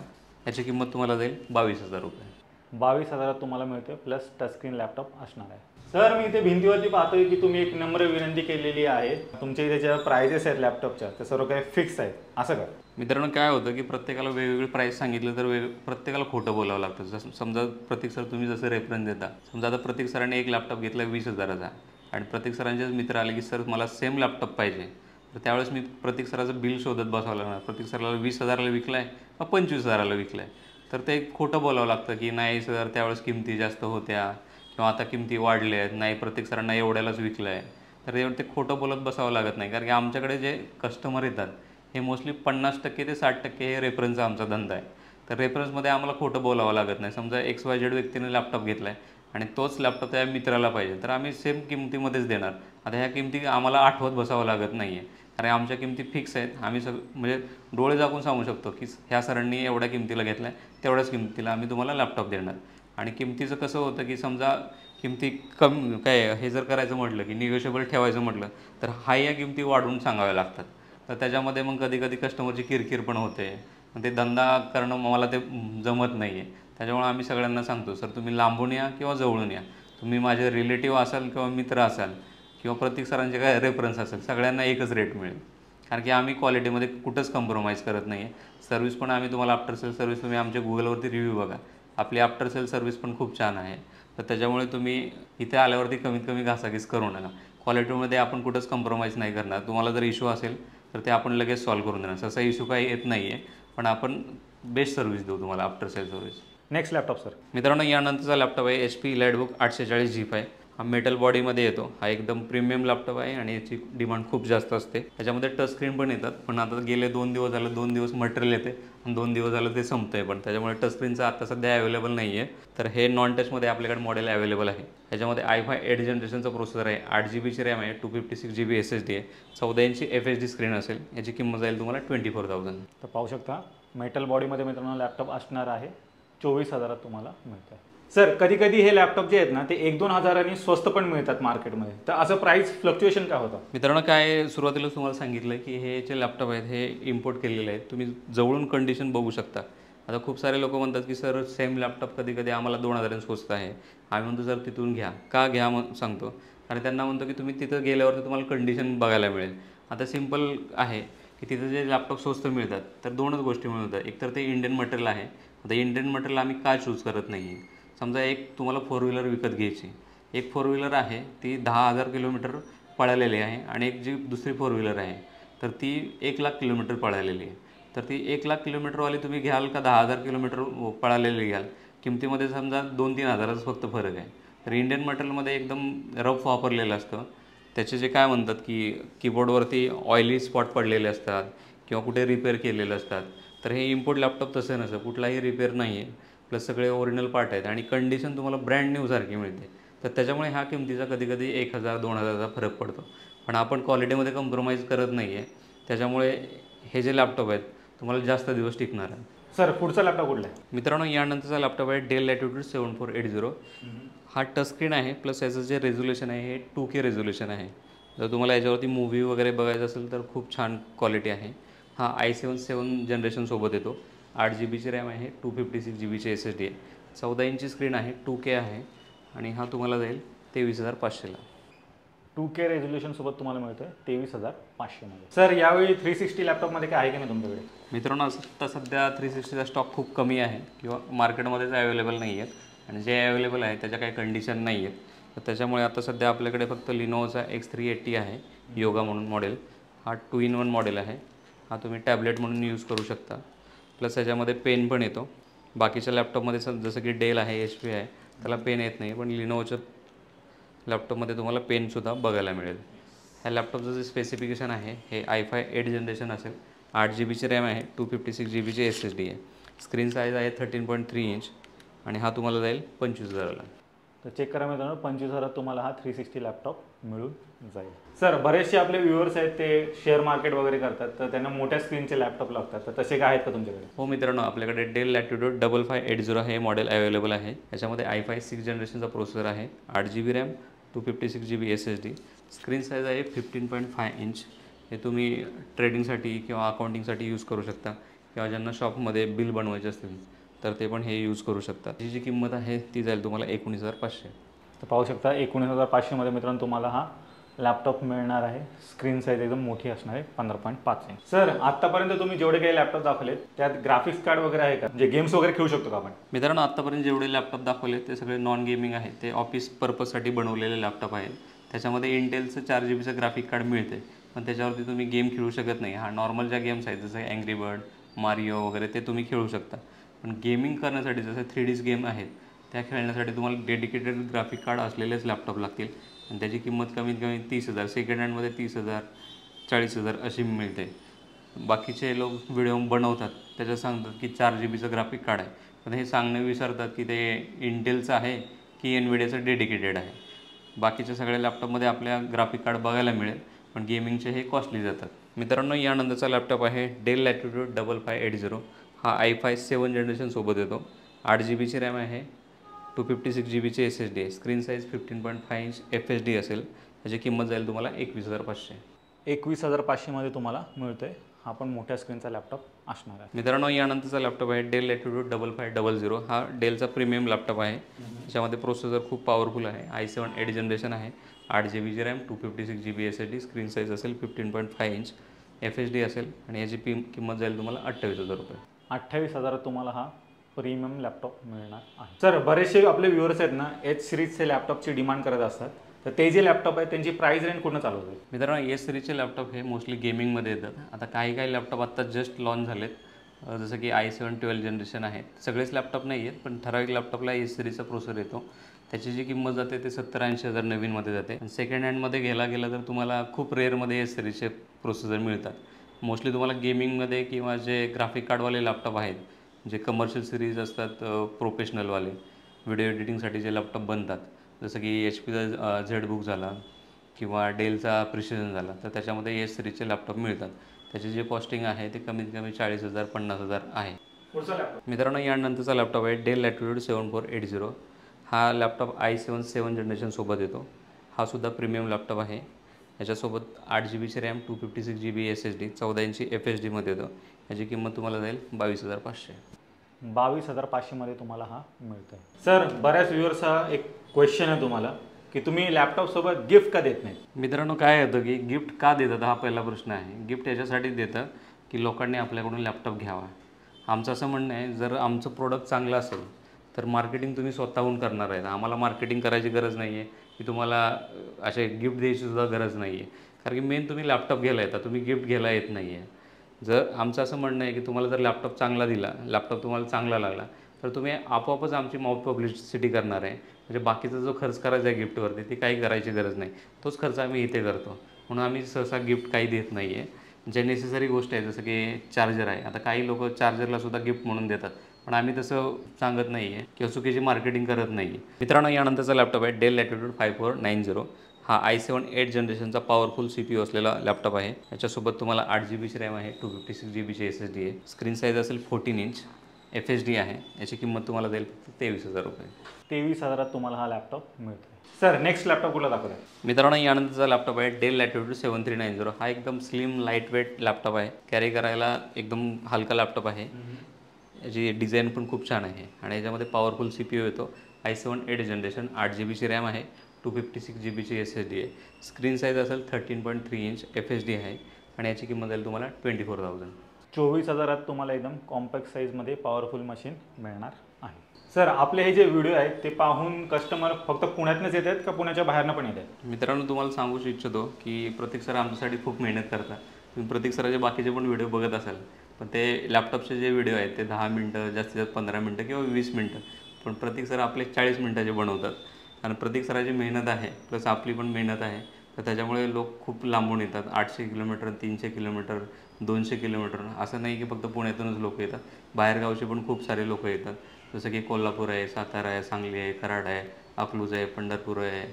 याची किंमत तुम्हाला जाईल 22,000 रुपये. 22,000 तुम्हाला मिळते प्लस टचस्क्रीन लॅपटॉप असणार आहे. सर, मी इथे भिंतीवरती पाहतोय की तुम्ही एक नम्र विनंती केलेली आहे. तुमच्या इथे ज्या प्राइजेस आहेत लॅपटॉपच्या ते सर्व काही फिक्स आहेत, असं का? मित्रांनो, काय होतं की प्रत्येकाला वेगवेगळी प्राईस सांगितलं तर प्रत्येकाला खोटं बोलावं लागतं. जसं समजा प्रतीक सर तुम्ही जसं रेफरन्स देता, समजा आता प्रतीक सरांनी एक लॅपटॉप घेतला 20,000चा आणि प्रतीक सरांचेच मित्र आले की सर मला सेम लॅपटॉप पाहिजे, तर त्यावेळेस मी प्रतीक सराचं बिल शोधत बसावं लागणार. प्रतीक सराला 20,000ला विकला आहे का 25,000ला विकला आहे, तर ते खोटं बोलावं लागतं की नाही सर त्यावेळेस किमती जास्त होत्या किंवा आता किमती वाढल्या आहेत, नाही प्रत्येक सरांना एवढ्यालाच विकलं आहे. तर ते खोटं बोलत बसावं लागत नाही. कारण की आमच्याकडे जे कस्टमर येतात हे मोस्टली 50% ते 60% हे रेफरन्सचा आमचा धंदा आहे. तर रेफरन्समध्ये आम्हाला खोटं बोलावं लागत नाही. समजा XYZ व्यक्तीने लॅपटॉप घेतला आहे आणि तोच लॅपटॉप त्या मित्राला पाहिजे, तर आम्ही सेम किमतीमध्येच देणार. आता ह्या किमती आम्हाला आठवत बसावं लागत नाही आहे, कारण आमच्या किमती फिक्स आहेत. आम्ही म्हणजे डोळे झाकून सांगू शकतो की ह्या सरांनी एवढ्या किमतीला घेतला आहे, तेवढ्याच किमतीला आम्ही तुम्हाला लॅपटॉप देणार. आणि किमतीचं कसं होतं की समजा किमती कमी काय हे जर करायचं म्हटलं की निगोशिएबल ठेवायचं म्हटलं तर या किमती वाढवून सांगाव्या लागतात. तर त्याच्यामध्ये मग कधी कधी कस्टमरची किरकिर पण होते. ते धंदा करणं मला ते जमत नाही आहे. त्याच्यामुळे आम्ही सगळ्यांना सांगतो सर तुम्ही लांबून या किंवा जवळून या, तुम्ही माझे रिलेटिव्ह असाल किंवा मित्र असाल किंवा प्रत्येक सरांचे काय रेफरन्स असेल, सगळ्यांना एकच रेट मिळेल. कारण की आम्ही क्वालिटीमध्ये कुठंच कॉम्प्रोमाइज करत नाही आहे. सर्व्हिस पण आम्ही तुम्हाला आफ्टर सेल सर्व्हिस तुम्ही आमच्या गुगलवरती रिव्ह्यू बघा, आपली आफ्टर सेल सर्व्हिस पण खूप छान आहे. तर त्याच्यामुळे तुम्ही इथे आल्यावरती कमीत कमी घासाघीस करू नका. क्वालिटीमध्ये आपण कुठंच कॉम्प्रोमाइज नाही करणार. तुम्हाला जर इश्यू असेल तर ते आपण लगेच सॉल्व्ह करून देणार. तसा इश्यू काही येत नाही आहे, पण आपण बेस्ट सर्व्हिस देऊ तुम्हाला after sale service. Next laptop sir. मित्रांनो, यानंतरचा लॅपटॉप आहे HP EliteBook 840G5. हा मेटल बॉडीमध्ये येतो. हा एकदम प्रीमियम लॅपटॉप आहे आणि याची डिमांड खूप जास्त असते. त्याच्यामध्ये टच स्क्रीन पण येतात, पण आता गेले 2 दिवस झालं, 2 दिवस मटेरियल येते आणि 2 दिवस झालं ते संपतं आहे. पण त्याच्यामुळे टच स्क्रीनचं आता सध्या अवेलेबल नाही आहे. तर हे नॉन टचमध्ये आपल्याकडे मॉडेल अवेलेबल आहे. त्याच्यामध्ये i5 8 जनरेशनचा प्रोसेसर आहे, 8GB रॅम आहे, 256GB SSD आहे, 14 इंची FHD स्क्रीन असेल. याची किंमत जाईल तुम्हाला 24,000. तर पाहू शकता मेटल बॉडीमध्ये मित्रांनो लॅपटॉप असणार आहे. 24,000 तुम्हाला मिळतं आहे. सर, कधी कधी हे लॅपटॉप जे आहेत ना ते 1-2 हजारांनी स्वस्त पण मिळतात मार्केटमध्ये, तर असं प्राइस फ्लक्च्युएशन काय होतं? मित्रांनो, काय सुरुवातीला तुम्हाला सांगितलं की हे जे लॅपटॉप आहेत हे इम्पोर्ट केलेले आहेत. तुम्ही जवळून कंडिशन बघू शकता. आता खूप सारे लोक म्हणतात की सर सेम लॅपटॉप कधी कधी आम्हाला 2,000 स्वस्त आहे. आम्ही म्हणतो सर तिथून घ्या. का घ्या सांगतो, कारण त्यांना म्हणतो की तुम्ही तिथं गेल्यावरती तुम्हाला कंडिशन बघायला मिळेल. आता सिम्पल आहे की तिथं जे लॅपटॉप स्वस्त मिळतात तर 2च गोष्टी मिळतात. एक तर ते इंडियन मटेरियल आहे. आता इंडियन मटेरियल आम्ही का चूज करत नाही आहे, समजा एक तुम्हाला 4 व्हीलर विकत घ्यायची, एक 4 व्हीलर आहे ती 10,000 किलोमीटर पळालेली आहे आणि एक जी दुसरी 4 व्हीलर आहे तर ती 1,00,000 किलोमीटर पळालेली आहे. तर ती 1,00,000 किलोमीटरवाली तुम्ही घ्याल का 10,000 किलोमीटर पळालेली घ्याल, किमतीमध्ये समजा 2-3 हजाराचा फक्त फरक आहे. तर इंडियन मटेरियलमध्ये एकदम रफ वापरलेलं असतं. त्याचे जे काय म्हणतात की कीबोर्डवरती ऑइली स्पॉट पडलेले असतात किंवा कुठे रिपेअर केलेले असतात. तर हे इम्पोर्ट लॅपटॉप तसं नसतं, कुठलाही रिपेअर नाही आहे, प्लस सगळे ओरिजिनल पार्ट आहेत आणि कंडिशन तुम्हाला ब्रँड न्यू सारखी मिळते. तर त्याच्यामुळे ह्या किमतीचा कधी कधी 1,000-2,000चा फरक पडतो. पण आपण क्वालिटीमध्ये कॉम्प्रोमाइज करत नाही आहे. त्याच्यामुळे हे जे लॅपटॉप आहेत तुम्हाला जास्त दिवस टिकणार आहे. सर, पुढचा लॅपटॉप कुठला आहे? मित्रांनो, यानंतरचा लॅपटॉप आहे डेल लॅटिट्यूड 7480. हा टचस्क्रीन आहे, प्लस याचं जे रेझोल्युशन आहे हे 2K रेझोल्युशन आहे. जर तुम्हाला याच्यावरती मूव्ही वगैरे बघायचं असेल तर खूप छान क्वालिटी आहे. हा i7 7 जनरेशनसोबत येतो. 8GB रॅम आहे, 256GB SSD आहे, 14 इंची स्क्रीन आहे, 2K आहे आणि हा तुम्हाला जाईल 23,500ला. 2K रेझोल्युशन सोबत तुम्हाला मिळतं 23,500 मध्ये. सर, यावेळी 360 लॅपटॉपमध्ये काय आहे की नाही तुमच्याकडे? मित्रांनो, आता सध्या 360चा स्टॉक खूप कमी आहे किंवा मार्केटमध्येच अवेलेबल नाही आहेत आणि जे अवेलेबल आहे त्याच्या काही कंडिशन नाही आहेत. तर त्याच्यामुळे आता सध्या आपल्याकडे फक्त लिनोवोचा X380 आहे, योगा म्हणून मॉडेल. हा 2-in-1 मॉडेल आहे. हा तुम्ही टॅबलेट म्हणून यूज करू शकता. प्लस याच्यामध्ये पेन पण येतो. बाकीच्या लॅपटॉपमध्ये जसं की डेल आहे, HP आहे, त्याला पेन येत नाही, पण लिनोवोच्या लॅपटॉपमध्ये तुम्हाला पेनसुद्धा बघायला मिळेल. ह्या लॅपटॉपचं जे स्पेसिफिकेशन आहे हे i5 8 जनरेशन असेल. 8 GB रॅम आहे, 256 GB SSD आहे. स्क्रीन साईज आहे 13.3 इंच आणि हा तुम्हाला जाईल 25,000ला. तर चेक करा मित्रांनो, 25,000 तुम्हाला हा 360 लॅपटॉप मिळून जाईल. सर, बरेचसे आपले व्ह्युअर्स आहेत ते शेअर मार्केट वगैरे करतात, तर त्यांना मोठ्या स्क्रीनचे लॅपटॉप लागतात, तर तसे काय आहेत का तुमच्याकडे? हो मित्रांनो, आपल्याकडे डेल लॅटिट्यूड 5580 हे मॉडेल अवेलेबल आहे. याच्यामध्ये i5 6 जनरेशनचा प्रोसेसर आहे, 8 GB RAM, 256 GB SSD. Screen size आहे 15.5 इंच. हे तुम्ही ट्रेडिंगसाठी किंवा अकाउंटिंगसाठी यूज करू शकता, किंवा ज्यांना शॉपमध्ये बिल बनवायचे असतील तर ते पण हे यूज करू शकतात. ही जी किंमत आहे ती जाईल तुम्हाला 19,500. तर पाहू शकता 19,500 मध्ये मित्रांनो तुम्हाला हा लॅपटॉप मिळणार आहे. स्क्रीन साईज एकदम मोठी असणार आहे, 15.5 इंच. सर, आतापर्यंत तुम्ही जेवढे काही लॅपटॉप दाखवले त्यात ग्राफिक्स कार्ड वगैरे आहे का, म्हणजे गेम्स वगैरे खेळू शकतो का आपण? मित्रांनो, आत्तापर्यंत जेवढे लॅपटॉप दाखवले ते सगळे नॉन गेमिंग आहेत. ते ऑफिस पर्पजसाठी बनवलेले लॅपटॉप आहेत. त्याच्यामध्ये इंटेलचं 4 GBचं ग्राफिक कार्ड मिळते, पण त्याच्यावरती तुम्ही गेम खेळू शकत नाही. हा नॉर्मल ज्या गेम्स आहेत जसं अँग्री बर्ड, मारिओ वगैरे ते तुम्ही खेळू शकता. पण गेमिंग करण्यासाठी जसं 3D's गेम आहेत त्या खेळण्यासाठी तुम्हाला डेडिकेटेड ग्राफिक कार्ड असलेलेच लॅपटॉप लागतील. आणि त्याची किंमत कमीत कमी 30,000, सेकंड हँडमध्ये 30,000, 40,000 अशी मिळते. बाकीचे लोक व्हिडिओ बनवतात त्याच्यात सांगतात की 4 GBचं ग्राफिक कार्ड आहे, पण हे सांगणं विसरतात की ते इंटेलचं आहे की एनव्हिडियाचं डेडिकेटेड आहे. बाकीच्या सगळ्या लॅपटॉपमध्ये आपल्या ग्राफिक कार्ड बघायला मिळेल, पण गेमिंगचे हे कॉस्टली जातात. मित्रांनो, यानंतरचा लॅपटॉप आहे डेल लॅटिट्यूड 5580. हा i5 7 जनरेशनसोबत येतो. 8 GBची रॅम आहे, 256 GBची SSD आहे. स्क्रीन साईज 15.5 इंच FHD असेल. त्याची किंमत जाईल तुम्हाला 21,500. 21,500 मध्ये तुम्हाला मिळतोय. हा पण मोठ्या स्क्रीनचा लॅपटॉप असणार आहे. मित्रांनो, यानंतरचा लॅपटॉप आहे डेल लॅटिट्यूड 5500. हा डेलचा प्रीमियम लॅपटॉप आहे. त्याच्यामध्ये प्रोसेसर खूप पॉवरफुल आहे. i7 8 जनरेशन आहे, 8 GBची RAM, 256 GB SSD. Screen size असेल 15.5 इंच FHD असेल आणि याची किंमत जाईल तुम्हाला 28,000 रुपये. 28,000 तुम्हाला हा प्रीमियम लॅपटॉप मिळणार आहे. सर, बरेचसे आपले व्ह्युअर्स आहेत ना एच सिरीजचे लॅपटॉपची डिमांड करत असतात, तर ते जे लॅपटॉप आहे त्यांची प्राइस रेंज कुठून चालू होते? मित्रांनो, एस सिरीजचे लॅपटॉप हे मोस्टली गेमिंगमध्ये येतात. आता काही लॅपटॉप आत्ता जस्ट लॉन्च झालेत, जसं की i7 12 जनरेशन आहे. सगळेच लॅपटॉप नाही आहेत, पण ठराविक लॅपटॉपला एस सिरीजचा प्रोसेसर येतो. त्याची जी किंमत जाते ते 70-80,000 नवीनमध्ये जाते. आणि सेकंड हँडमध्ये गेला तर तुम्हाला खूप रेअरमध्ये एस सिरीजचे प्रोसेसर मिळतात. मोस्टली तुम्हाला गेमिंगमध्ये किंवा जे ग्राफिक कार्डवाले लॅपटॉप आहेत, जे कमर्शियल सिरीज असतात, प्रोफेशनलवाले व्हिडिओ एडिटिंगसाठी जे लॅपटॉप बनतात, जसं की HPचा झेडबुक झाला किंवा डेलचा प्रिसिजन झाला, तर त्याच्यामध्ये एस सिरीजचे लॅपटॉप मिळतात. त्याची जे कॉस्टिंग आहे ते कमीत कमी 40,000 50,000 आहे. पुढचा लॅपटॉप मित्रांनो, यानंतरचा लॅपटॉप आहे डेल लॅटिट्यूड 7480. हा लॅपटॉप i7 7 जनरेशनसोबत येतो. हा सुद्धा प्रीमियम लॅपटॉप आहे. याच्यासोबत 8 GBची रॅम, 256 GB SSD, 14 इंची FHDमध्ये येतो. याची किंमत तुम्हाला जाईल 22,500. 22,500 मध्ये तुम्हाला हा मिळतो. सर, बऱ्याच व्ह्युअर्सचा एक क्वेश्चन आहे तुम्हाला की तुम्ही लॅपटॉप सोबत गिफ्ट का देत नाही? मित्रांनो, काय होतं की गिफ्ट का देतात हा पहिला प्रश्न आहे. गिफ्ट याच्यासाठी देतं की लोकांनी आपल्याकडून लॅपटॉप घ्यावा. आमचं असं म्हणणं आहे, जर आमचं प्रोडक्ट चांगलं असेल तर मार्केटिंग तुम्ही स्वतःहून करणार आहे. आम्हाला मार्केटिंग करायची गरज नाही आहे, की तुम्हाला असे गिफ्ट द्यायची सुद्धा गरज नाही आहे. कारण की मेन तुम्ही लॅपटॉप घ्यायला येता, तुम्ही गिफ्ट घ्यायला येत नाही आहे. जर आमचं असं म्हणणं आहे की तुम्हाला जर लॅपटॉप चांगला दिला, लॅपटॉप तुम्हाला चांगला लागला, तर तुम्ही आपोआपच आमची माउथ पब्लिसिटी करणार आहे. म्हणजे बाकीचा जो खर्च करायचा आहे गिफ्टवरती ती काही करायची गरज नाही. तोच खर्च आम्ही इथे करतो. म्हणून आम्ही सहसा गिफ्ट काही देत नाही आहे. जे नेसेसरी गोष्ट आहे, जसं की चार्जर आहे. आता काही लोक चार्जरलासुद्धा गिफ्ट म्हणून देतात, पण आम्ही तसं सांगत नाही आहे किंवा चुकीची मार्केटिंग करत नाही आहे. मित्रांनो, यानंतरचा लॅपटॉप आहे डेल लॅटिट्यूड 5490. हा i7 8 जनरेशनचा पॉवरफुल CPU असलेला लॅपटॉप आहे. याच्यासोबत तुम्हाला 8 GBची रॅम आहे, 256 GBची SSD आहे. स्क्रीन साईज असेल 14 इंच FHD आहे. याची किंमत तुम्हाला जाईल 23,000 रुपये. 23,000 तुम्हाला हा लॅपटॉप मिळतो. सर, नेक्स्ट लॅपटॉप कुठला दाखवता? मित्रांनो, यानंतरचा लॅपटॉप आहे डेल लॅटिट्यूड 7390. हा एकदम स्लिम लाईट वेट लॅपटॉप आहे. कॅरी करायला एकदम हलका लॅपटॉप आहे. याची डिझाईन पण खूप छान आहे आणि याच्यामध्ये पॉवरफुल CPU येतो. i7 8 जनरेशन, 8 GBची रॅम आहे, 256 GBची SSD आहे. स्क्रीन साईज असेल 13.3 इंच FHD आहे आणि याची किंमत जाईल तुम्हाला 24,000. 24,000 तुम्हाला एकदम कॉम्पॅक्ट साईजमध्ये पॉवरफुल मशीन मिळणार आहे. सर, आपले हे जे व्हिडिओ आहेत ते पाहून कस्टमर फक्त पुण्यातनंच येतात का पुण्याच्या बाहेरनं पण येतात? मित्रांनो, तुम्हाला सांगू इच्छितो की प्रत्येक सर आमच्यासाठी खूप मेहनत करतात. तुम्ही प्रतीक सराचे बाकीचे पण व्हिडिओ बघत असाल, पण ते लॅपटॉपचे जे व्हिडिओ आहेत ते 10 मिनटं, जास्तीत जास्त 15 मिनटं किंवा 20 मिनटं, पण प्रतीक सर आपले 40 मिनटाचे बनवतात. आणि प्रतीक सराची मेहनत आहे प्लस आपली पण मेहनत आहे, तर त्याच्यामुळे लोक खूप लांबून येतात. 800 किलोमीटर, 300 किलोमीटर, 200 किलोमीटर, असं नाही की फक्त पुण्यातूनच लोक येतात, बाहेरगावचे पण खूप सारे लोक येतात. जसं की कोल्हापूर आहे, सातारा आहे, सांगली आहे, कराड आहे, अकलूज आहे, पंढरपूर आहे,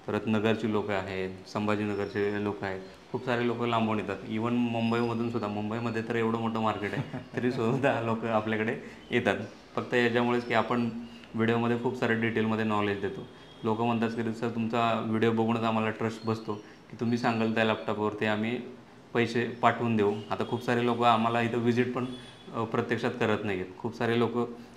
परत नगरची लोकं आहेत, संभाजीनगरचे लोक आहेत, खूप सारे लोक लांबून येतात. इवन मुंबईमधून सुद्धा, मुंबईमध्ये तर एवढं मोठं मार्केट आहे तरी सुद्धा लोक आपल्याकडे येतात. फक्त याच्यामुळेच की आपण व्हिडिओमध्ये खूप सारे डिटेलमध्ये नॉलेज देतो. लोक म्हणतात की सर तुमचा व्हिडिओ बघूनच आम्हाला ट्रस्ट बसतो की तुम्ही सांगाल त्या लॅपटॉपवरती आम्ही पैसे पाठवून देऊ. आता खूप सारे लोक आम्हाला इथं व्हिजिट पण प्रत्यक्षात करत नाही आहेत. खूप सारे लोक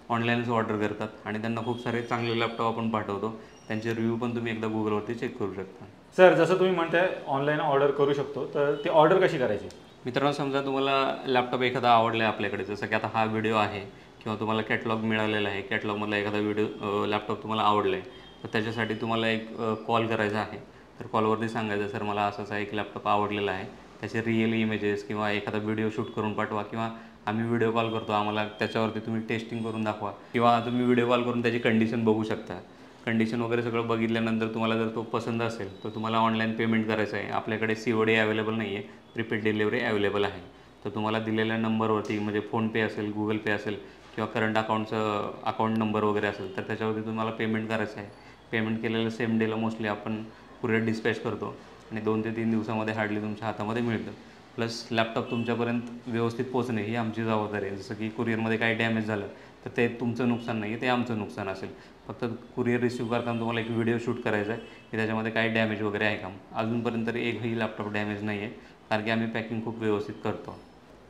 ऑनलाईनच ऑर्डर करतात आणि त्यांना खूप सारे चांगले लॅपटॉप आपण पाठवतो. त्यांचे रिव्ह्यू पण तुम्ही एकदा गुगलवरती चेक करू शकता. सर जसं तुम्ही म्हणताय ऑनलाईन ऑर्डर करू शकतो, तर ती ऑर्डर कशी करायची? मित्रांनो, समजा तुम्हाला लॅपटॉप एखादा आवडला आहे आपल्याकडे, जसं की आता हा व्हिडिओ आहे किंवा तुम्हाला कॅटलॉग मिळालेला आहे, कॅटलॉगमधला एखादा लॅपटॉप तुम्हाला आवडला आहे, तर त्याच्यासाठी तुम्हाला एक कॉल करायचा आहे. तर कॉलवरती सांगायचं सर मला असाच एक लॅपटॉप आवडलेला आहे, त्याचे रिअल इमेजेस किंवा एखादा व्हिडिओ शूट करून पाठवा, किंवा आम्ही व्हिडिओ कॉल करतो, आम्हाला त्याच्यावरती तुम्ही टेस्टिंग करून दाखवा, किंवा तुम्ही व्हिडिओ कॉल करून त्याची कंडिशन बघू शकता. कंडिशन वगैरे सगळं बघितल्यानंतर तुम्हाला जर तो पसंत असेल तर तुम्हाला ऑनलाईन पेमेंट करायचं आहे. आपल्याकडे COD अवेलेबल नाही आहे, प्रीपेड डिलिव्हरी अवेलेबल आहे. तर तुम्हाला दिलेल्या नंबरवरती, म्हणजे फोनपे असेल, गुगल पे असेल किंवा करंट अकाउंट नंबर वगैरे असेल, तर त्याच्यावरती तुम्हाला पेमेंट करायचं आहे. पेमेंट केलेलं सेम डेला मोस्टली आपण कुरिअर डिस्पॅच करतो आणि 2 ते 3 दिवसामध्ये हार्डली तुमच्या हातामध्ये मिळतं. प्लस लॅपटॉप तुमच्यापर्यंत व्यवस्थित पोहोचणे ही आमची जबाबदारी आहे. जसं की कुरिअरमध्ये काही डॅमेज झालं तर ते तुमचं नुकसान नाही आहे, ते आमचं नुकसान असेल. फक्त कुरिअर रिसीव्ह करताना तुम्हाला एक व्हिडिओ शूट करायचा आहे की त्याच्यामध्ये काही डॅमेज वगैरे आहे का. अजूनपर्यंत तरी एकही लॅपटॉप डॅमेज नाही आहे, कारण की आम्ही पॅकिंग खूप व्यवस्थित करतो.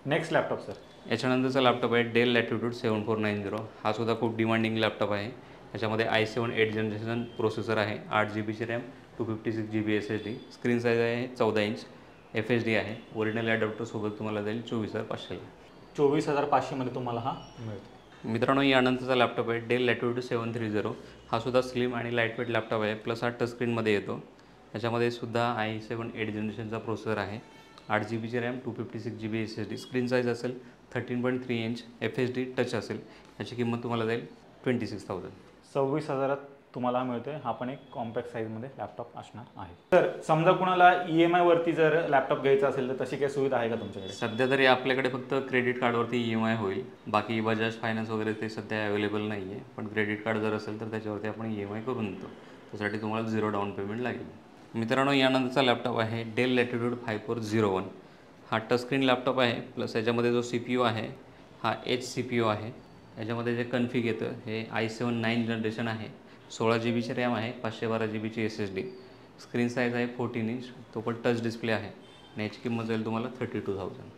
Next laptop sir. याच्यानंतरचा लॅपटॉप आहे डेल लॅटिट्यूड 7490. हा सुद्धा खूप डिमांडिंग लॅपटॉप आहे. याच्यामध्ये i7 8 जनरेशन प्रोसेसर आहे, 8 GB RAM, 256 GB SSD, screen size आहे 14 इंच, FHD आहे. ओरिजिनल ॲडॅप्टरसोबत तुम्हाला जाईल 24,500ला. 24,500मध्ये तुम्हाला हा मिळतो. मित्रांनो, यानंतरचा लॅपटॉप आहे डेल लॅटिट्यूड 730. हा सुद्धा स्लिम आणि लाईटवेट लॅपटॉप आहे, प्लस हा टचस्क्रीनमध्ये येतो. याच्यामध्ये सुद्धा i7 8 जनरेशनचा प्रोसेसर आहे, 8 GB RAM, 256 GB SSD, screen size असेल 13.3 इंच, FHD टच असेल. याची किंमत तुम्हाला जाईल 26,000. 26,000 तुम्हाला मिळते. हा पण एक कॉम्पॅक्ट साईजमध्ये लॅपटॉप असणार आहे. तर समजा कुणाला EMI वरती जर लॅपटॉप घ्यायचा असेल तर तशी काही सुविधा आहे का तुमच्याकडे? सध्या तरी आपल्याकडे फक्त क्रेडिट कार्डवरती EMI होईल. बाकी बजाज फायनान्स वगैरे ते सध्या अवेलेबल नाही आहे. पण क्रेडिट कार्ड जर असेल तर त्याच्यावरती आपण EMI करून देतो. त्यासाठी तुम्हाला 0 डाऊन पेमेंट लागेल. मित्रांनो, यानंतरचा लॅपटॉप आहे डेल लॅटिट्यूड 5401. हा टचस्क्रीन लॅपटॉप आहे, प्लस याच्यामध्ये जो CPU आहे हा H CPU आहे. याच्यामध्ये जे कन्फिग येतं हे i7 9 जनरेशन आहे, 16 GB रॅम आहे, 512 GB SSD, स्क्रीन साईज आहे 14 इंच, तो पण टच डिस्प्ले आहे आणि याची किंमत जाईल तुम्हाला 32,000.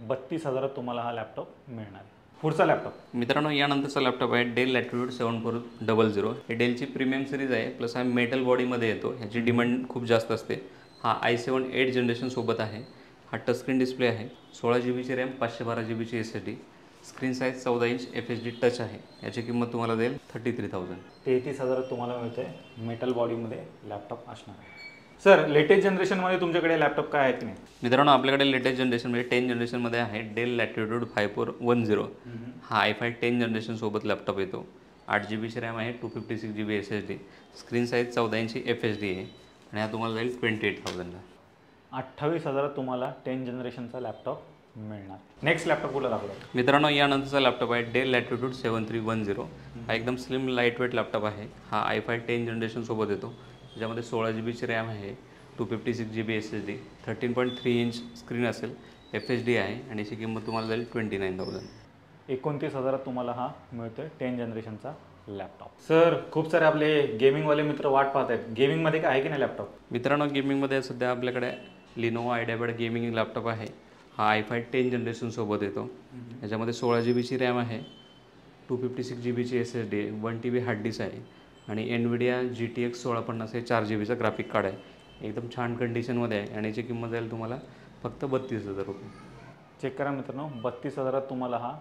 32,000 तुम्हाला हा लॅपटॉप मिळणार. पुढचा लॅपटॉप मित्रांनो, यानंतरचा लॅपटॉप आहे डेल लॅटिट्यूड 7400. हे डेलची प्रीमियम सिरीज आहे, प्लस हा मेटल बॉडीमध्ये येतो. ह्याची डिमांड खूप जास्त असते. हा i7 8 जनरेशनसोबत आहे. हा टचस्क्रीन डिस्प्ले आहे, 16 GB RAM, 512 GB SSD, screen size 14 inch, FHD touch आहे. याची किंमत तुम्हाला जाईल 33,000. 33,000 तुम्हाला मिळते. मेटल बॉडीमध्ये लॅपटॉप असणार आहे. सर लेटेस्ट जनरेशनमध्ये तुमच्याकडे लॅपटॉप काय आहेत की नाही? मित्रांनो, आपल्याकडे लेटेस्ट जनरेशनमध्ये 10 जनरेशनमध्ये आहे डेल लॅटिट्यूड 5410. हा i5 10 जनरेशनसोबत लॅपटॉप येतो. 8 GB रॅम आहे, 256 GB SSD, स्क्रीन साईज 14 इंची, FHD आहे आणि हा तुम्हाला जाईल 28,000ला. 28,000 तुम्हाला 10 जनरेशनचा लॅपटॉप मिळणार. नेक्स्ट लॅपटॉप कुठला दाखवला? मित्रांनो, यानंतरचा लॅपटॉप आहे डेल लॅटिट्यूड 7310. हा एकदम स्लिम लाईटवेट लॅपटॉप आहे. हा i5 10 जनरेशनसोबत येतो. त्याच्यामध्ये 16 GB रॅम आहे, 256 GB SSD, 13.3 इंच स्क्रीन असेल, FHD आहे आणि याची किंमत तुम्हाला जाईल 29,000. 29,000 तुम्हाला हा मिळतोय 10 जनरेशनचा लॅपटॉप. सर खूप सारे आपले गेमिंगवाले मित्र वाट पाहत आहेत. गेमिंगमध्ये काय आहे की नाही लॅपटॉप? मित्रांनो, गेमिंगमध्ये सध्या आपल्याकडे लिनोवो आयडियापॅड गेमिंग लॅपटॉप आहे. हा i5 10 जनरेशनसोबत येतो. याच्यामध्ये 16 GB रॅम आहे, 256 GB SSD आहे, 1 TB हार्ड डिस्क आहे आणि NVIDIA GTX 1650 हे 4 GB ग्राफिक कार्ड आहे. एकदम छान कंडिशनमध्ये आहे आणि याची किंमत जाईल तुम्हाला फक्त 32,000 रुपये. चेक करा मित्रांनो, 32,000 तुम्हाला हा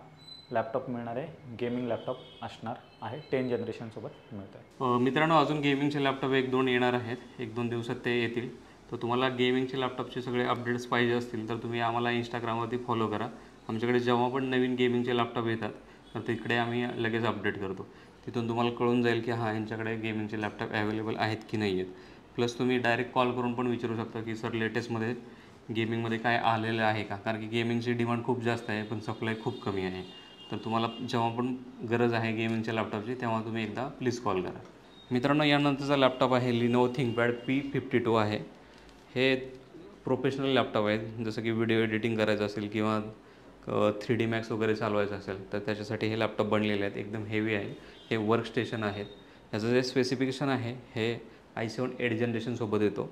लॅपटॉप मिळणार आहे. गेमिंग लॅपटॉप असणार आहे, 10 जनरेशनसोबत मिळत आहे. मित्रांनो, अजून गेमिंगचे लॅपटॉप 1-2 येणार आहेत. 1-2 दिवसात ते येतील. तर तुम्हाला गेमिंगचे लॅपटॉपचे सगळे अपडेट्स पाहिजे असतील तर तुम्ही आम्हाला इंस्टाग्रामवरती फॉलो करा. आमच्याकडे जेव्हा पण नवीन गेमिंगचे लॅपटॉप येतात तर तिकडे आम्ही लगेच अपडेट करतो. तिथून तुम्हाला कळून जाईल की हां यांच्याकडे गेमिंगचे लॅपटॉप अवेलेबल आहेत की नाही आहेत. प्लस तुम्ही डायरेक्ट कॉल करून पण विचारू शकता की सर लेटेस्टमध्ये गेमिंगमध्ये काय आलेलं आहे का, कारण की गेमिंगची डिमांड खूप जास्त आहे पण सप्लाय खूप कमी आहे. तर तुम्हाला जेव्हा पण गरज आहे गेमिंगच्या लॅपटॉपची तेव्हा तुम्ही एकदा प्लीज कॉल करा. मित्रांनो, यानंतरचा लॅपटॉप आहे Lenovo ThinkPad P52 आहे. हे प्रोफेशनल लॅपटॉप आहेत. जसं की व्हिडिओ एडिटिंग करायचं असेल किंवा 3D Max वगैरे चालवायचं असेल तर त्याच्यासाठी हे लॅपटॉप बनलेले आहेत. एकदम हेवी आहे. हे वर्क स्टेशन आहेत. ह्याचं जे स्पेसिफिकेशन आहे हे i7 8th जनरेशनसोबत येतो.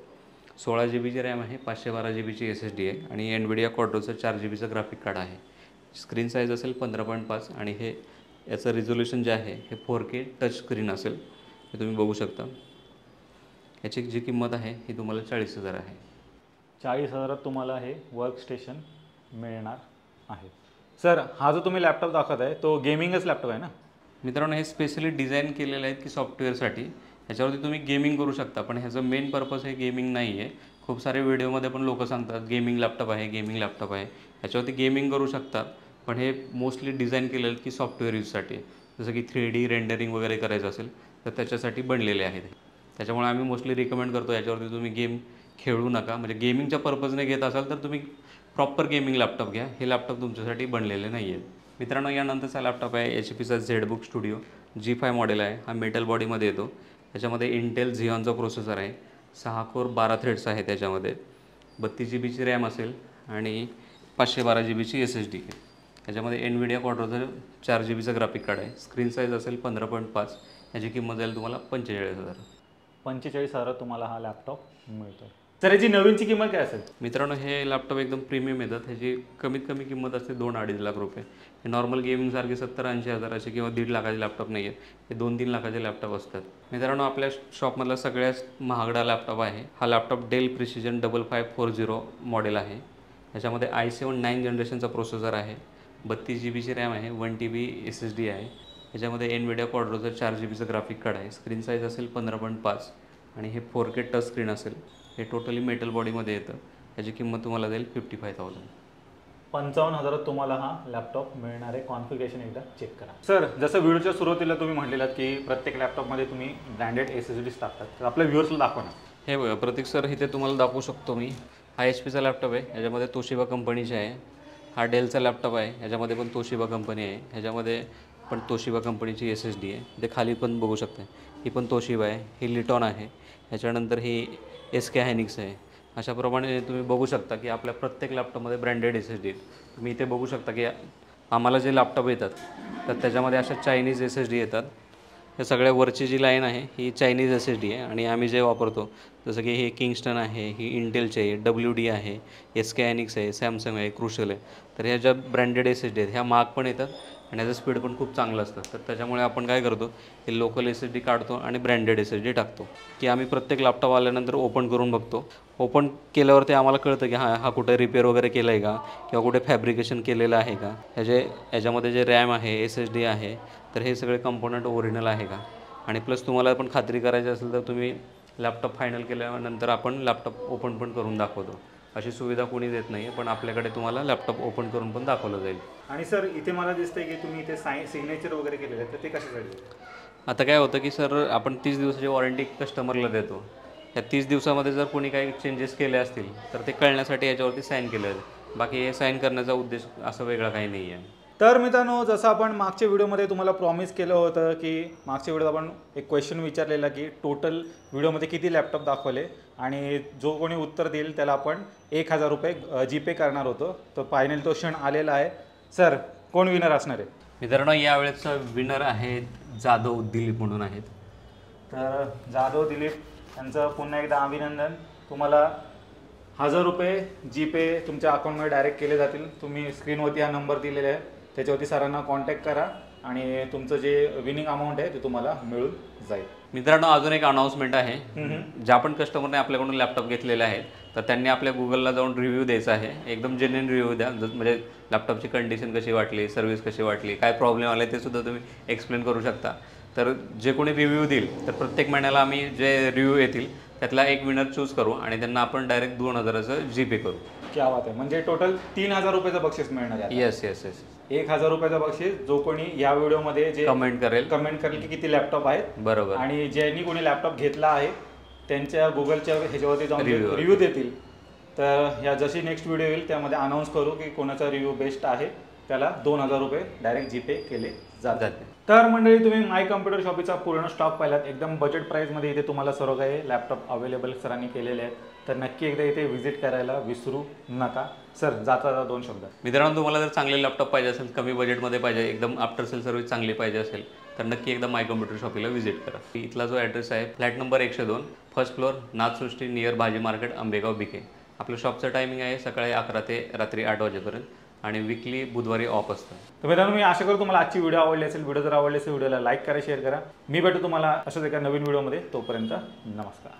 16 GB रॅम आहे, 512 GB SSD आहे आणि NVIDIA Quadroचं 4 GB ग्राफिक कार्ड आहे. स्क्रीन साईज असेल 15.5 आणि हे याचं रिझोल्युशन जे आहे हे 4K टच स्क्रीन असेल. हे तुम्ही बघू शकता. याची जी किंमत आहे ही तुम्हाला 40,000 आहे. 40,000 तुम्हाला हे वर्क स्टेशन मिळणार आहे. सर, हा जो तुम्ही लॅपटॉप दाखवत आहे तो गेमिंगच लॅपटॉप आहे ना? मित्रांनो, हे स्पेशली डिझाईन केलेलं आहे की सॉफ्टवेअरसाठी. ह्याच्यावरती तुम्ही गेमिंग करू शकता पण ह्याचं मेन पर्पज हे गेमिंग नाही आहे. खूप सारे व्हिडिओमध्ये पण लोक सांगतात गेमिंग लॅपटॉप आहे, गेमिंग लॅपटॉप आहे. ह्याच्यावरती गेमिंग करू शकतात पण हे मोस्टली डिझाईन केलेलं आहे की सॉफ्टवेअर यूजसाठी. जसं की 3D रेंडरिंग वगैरे करायचं असेल तर त्याच्यासाठी बनलेले आहेत. त्याच्यामुळे आम्ही मोस्टली रिकमेंड करतो याच्यावरती तुम्ही गेम खेळू नका. म्हणजे गेमिंगच्या पर्पजने घेत असाल तर तुम्ही प्रॉपर गेमिंग लॅपटॉप घ्या. हे लॅपटॉप तुमच्यासाठी बनलेले नाही आहेत. मित्रांनो, यानंतरचा लॅपटॉप आहे HPचा ZBook Studio G5 मॉडेल आहे. हा मेटल बॉडीमध्ये येतो. त्याच्यामध्ये इंटेल Xeonचा प्रोसेसर आहे. 6 कोर 12 थ्रेड्स आहे त्याच्यामध्ये. 32 GB रॅम असेल आणि 512 GB SSD आहे. त्याच्यामध्ये NVIDIA Quadroचं 4 GB ग्राफिक कार्ड आहे. स्क्रीन साईज असेल 15.5. याची किंमत जाईल तुम्हाला 45,000. 45,000 तुम्हाला हा लॅपटॉप मिळतो. तर याची नवीनची किंमत काय असेल? मित्रांनो, हे लॅपटॉप एकदम प्रीमियम येतात. ह्याची कमीत कमी किंमत असते 2-2.5 लाख रुपये. हे नॉर्मल गेमिंगसारखे 70-80 हजाराचे किंवा 1.5 लाखाचे लॅपटॉप नाही आहेत. हे 2-3 लाखाचे लॅपटॉप असतात. मित्रांनो, आपल्या शॉपमधला सगळ्यात महागडा लॅपटॉप आहे. हा लॅपटॉप डेल प्रिसिजन 5540 मॉडेल आहे. ह्याच्यामध्ये i7 9th जनरेशनचा प्रोसेसर आहे. 32 GB रॅम आहे. 1 TB SSD आहे. ह्याच्यामध्ये NVIDIA Quadroचं 4 GB ग्राफिक कार्ड आहे. स्क्रीन साईज असेल 15.5 आणि हे 4K टच स्क्रीन असेल. हे टोटली मेटल बॉडीमध्ये येतं. याची किंमत तुम्हाला जाईल 55,000. 55,000 तुम्हाला हा लॅपटॉप मिळणार आहे. कॉन्फिगरेशन एकदा चेक करा. सर, जसं व्हिडिओच्या सुरुवातीला तुम्ही म्हटलेलात की प्रत्येक लॅपटॉपमध्ये तुम्ही ब्रँडेड SSDs टाकतात, तर आपल्या व्ह्युअर्सला दाखवा ना. हे बघा प्रतीक सर, इथे तुम्हाला दाखवू शकतो मी. हा HPचा लॅपटॉप आहे. ह्याच्यामध्ये तोशिबा कंपनीचे आहे. हा डेलचा लॅपटॉप आहे. ह्याच्यामध्ये पण तोशिबा कंपनी आहे. ह्याच्यामध्ये पण तोशिबा कंपनीची SSD आहे. ते खाली पण बघू शकता. ही पण तोशिबा आहे. ही लिटॉन आहे. ह्याच्यानंतर ही SK हायनिक्स आहे. अशाप्रमाणे तुम्ही बघू शकता की आपल्या प्रत्येक लॅपटॉपमध्ये ब्रँडेड SSD आहेत. तुम्ही इथे बघू शकता की आम्हाला जे लॅपटॉप येतात तर त्याच्यामध्ये अशा चायनीज SSD येतात. हे सगळ्या वरची जी लाईन आहे ही चायनीज SSD आहे आणि आम्ही जे वापरतो जसं की हे किंगस्टन आहे, ही इंटेलचे आहे, WD आहे, SK हायनिक्स आहे, सॅमसंग आहे, क्रुशल आहे. तर ह्या ज्या ब्रँडेड SSD आहेत ह्या महाग पण येतात आणि याचं स्पीड पण खूप चांगलं असतं. तर त्याच्यामुळे आपण काय करतो, हे लोकल SSD काढतो आणि ब्रँडेड SSD टाकतो की आम्ही प्रत्येक लॅपटॉप आल्यानंतर ओपन करून बघतो. ओपन केल्यावरती आम्हाला कळतं की हा कुठे रिपेअर वगैरे केलं आहे का किंवा कुठे फॅब्रिकेशन केलेलं आहे का. ह्याच्यामध्ये जे रॅम आहे, SSD आहे, तर हे सगळे कंपोनंट ओरिजिनल आहे का. आणि प्लस तुम्हाला पण खात्री करायची असेल तर तुम्ही लॅपटॉप फायनल केल्यानंतर आपण लॅपटॉप ओपन पण करून दाखवतो. अशी सुविधा कोणी देत नाही आहे, पण आपल्याकडे तुम्हाला लॅपटॉप ओपन करून पण दाखवलं जाईल. आणि सर, इथे मला दिसतंय की तुम्ही इथे सिग्नेचर वगैरे केलेलं आहे, तर ते कशासाठी? आता काय होतं की सर, आपण 30 दिवसाची वॉरंटी कस्टमरला देतो. त्या 30 दिवसामध्ये जर कोणी काही चेंजेस केले असतील तर ते कळण्यासाठी याच्यावरती साईन केलं आहे. बाकी हे साईन करण्याचा उद्देश असं वेगळा काही नाही आहे. तर मित्रांनो, जसं आपण मागच्या व्हिडिओमध्ये तुम्हाला प्रॉमिस केलं होतं की मागच्या व्हिडिओत आपण एक क्वेश्चन विचारलेला की टोटल व्हिडिओमध्ये किती लॅपटॉप दाखवले आणि जो कोणी उत्तर देईल त्याला आपण 1,000 रुपये GPay करणार होतो. तर फायनल तो क्षण आलेला आहे. सर, कोण विनर असणार आहे? मित्रांनो, यावेळेचा विनर आहे जाधव दिलीप म्हणून आहेत. तर जाधव दिलीप यांचं पुन्हा एकदा अभिनंदन. तुम्हाला 1,000 रुपये GPay तुमच्या अकाउंटमध्ये डायरेक्ट केले जातील. तुम्ही स्क्रीनवरती हा नंबर दिलेला आहे, त्याच्यावरती सरांना कॉन्टॅक्ट करा आणि तुमचं जे विनिंग अमाऊंट आहे ते तुम्हाला मिळून जाईल. मित्रांनो, अजून एक अनाउन्समेंट आहे. ज्या पण कस्टमरने आपल्याकडून लॅपटॉप घेतलेले आहेत तर त्यांनी आपल्या गुगलला जाऊन रिव्ह्यू द्यायचा आहे. एकदम जेन्युइन रिव्ह्यू द्या. म्हणजे लॅपटॉपची कंडिशन कशी वाटली, सर्व्हिस कशी वाटली, काय प्रॉब्लेम आले ते सुद्धा तुम्ही एक्सप्लेन करू शकता. तर जे कोणी रिव्ह्यू देईल तर प्रत्येक महिन्याला आम्ही जे रिव्ह्यू येतील त्यातला एक विनर चूज करू आणि त्यांना आपण डायरेक्ट 2000चं जीपे करू. क्या बात आहे. म्हणजे टोटल 3000 रुपयाचं बक्षीस मिळणार आहे. Yes yes yes. 1000 रुपयाचं बक्षीस जो कोणी या व्हिडिओमध्ये जे कमेंट करेल की किती लॅपटॉप आहेत बरोबर, आणि ज्यांनी कोणी लॅपटॉप घेतला आहे त्यांच्या गुगलच्या ह्याच्यावरती जाऊन Review. रिव्ह्यू देतील. तर ह्या जशी नेक्स्ट व्हिडिओ येईल त्यामध्ये अनाऊन्स करू की कोणाचा रिव्ह्यू बेस्ट आहे, त्याला 2000 रुपये डायरेक्ट जीपे केले जातात. तर मंडळी, तुम्ही माय कम्प्युटर शॉपीचा पूर्ण स्टॉक पाहिलात. एकदम बजेट प्राईसमध्ये इथे तुम्हाला सर्व काही लॅपटॉप अवेलेबल सरांनी केलेले आहेत. तर नक्की एकदा इथे व्हिजिट करायला विसरू नका. सर, जाता 2 शब्द. मित्रांनो, तुम्हाला जर चांगले लॅपटॉप पाहिजे असेल, कमी बजेटमध्ये पाहिजे, एकदम आफ्टर सेल सर्व्हिस चांगली पाहिजे असेल तर नक्की एकदा माय कम्प्युटर शॉपीला व्हिजिट करा. इथला जो ॲड्रेस आहे, flat number 102, first floor, Nathsrushti, near Bhaji market, Ambegaon, BK. आपलं शॉपचं टायमिंग आहे सकाळी 11 ते रात्री 8 वाजेपर्यंत आणि विकली बुधवारी ऑफ असतं. तर मित्रांनो, मी आशा करतो तुम्हाला आजची व्हिडिओ आवडली असेल. व्हिडिओ जर आवडली असेल व्हिडिओला लाईक करा, शेअर करा. मी भेटू तुम्हाला अशाच एका नवीन व्हिडिओमध्ये. तोपर्यंत नमस्कार.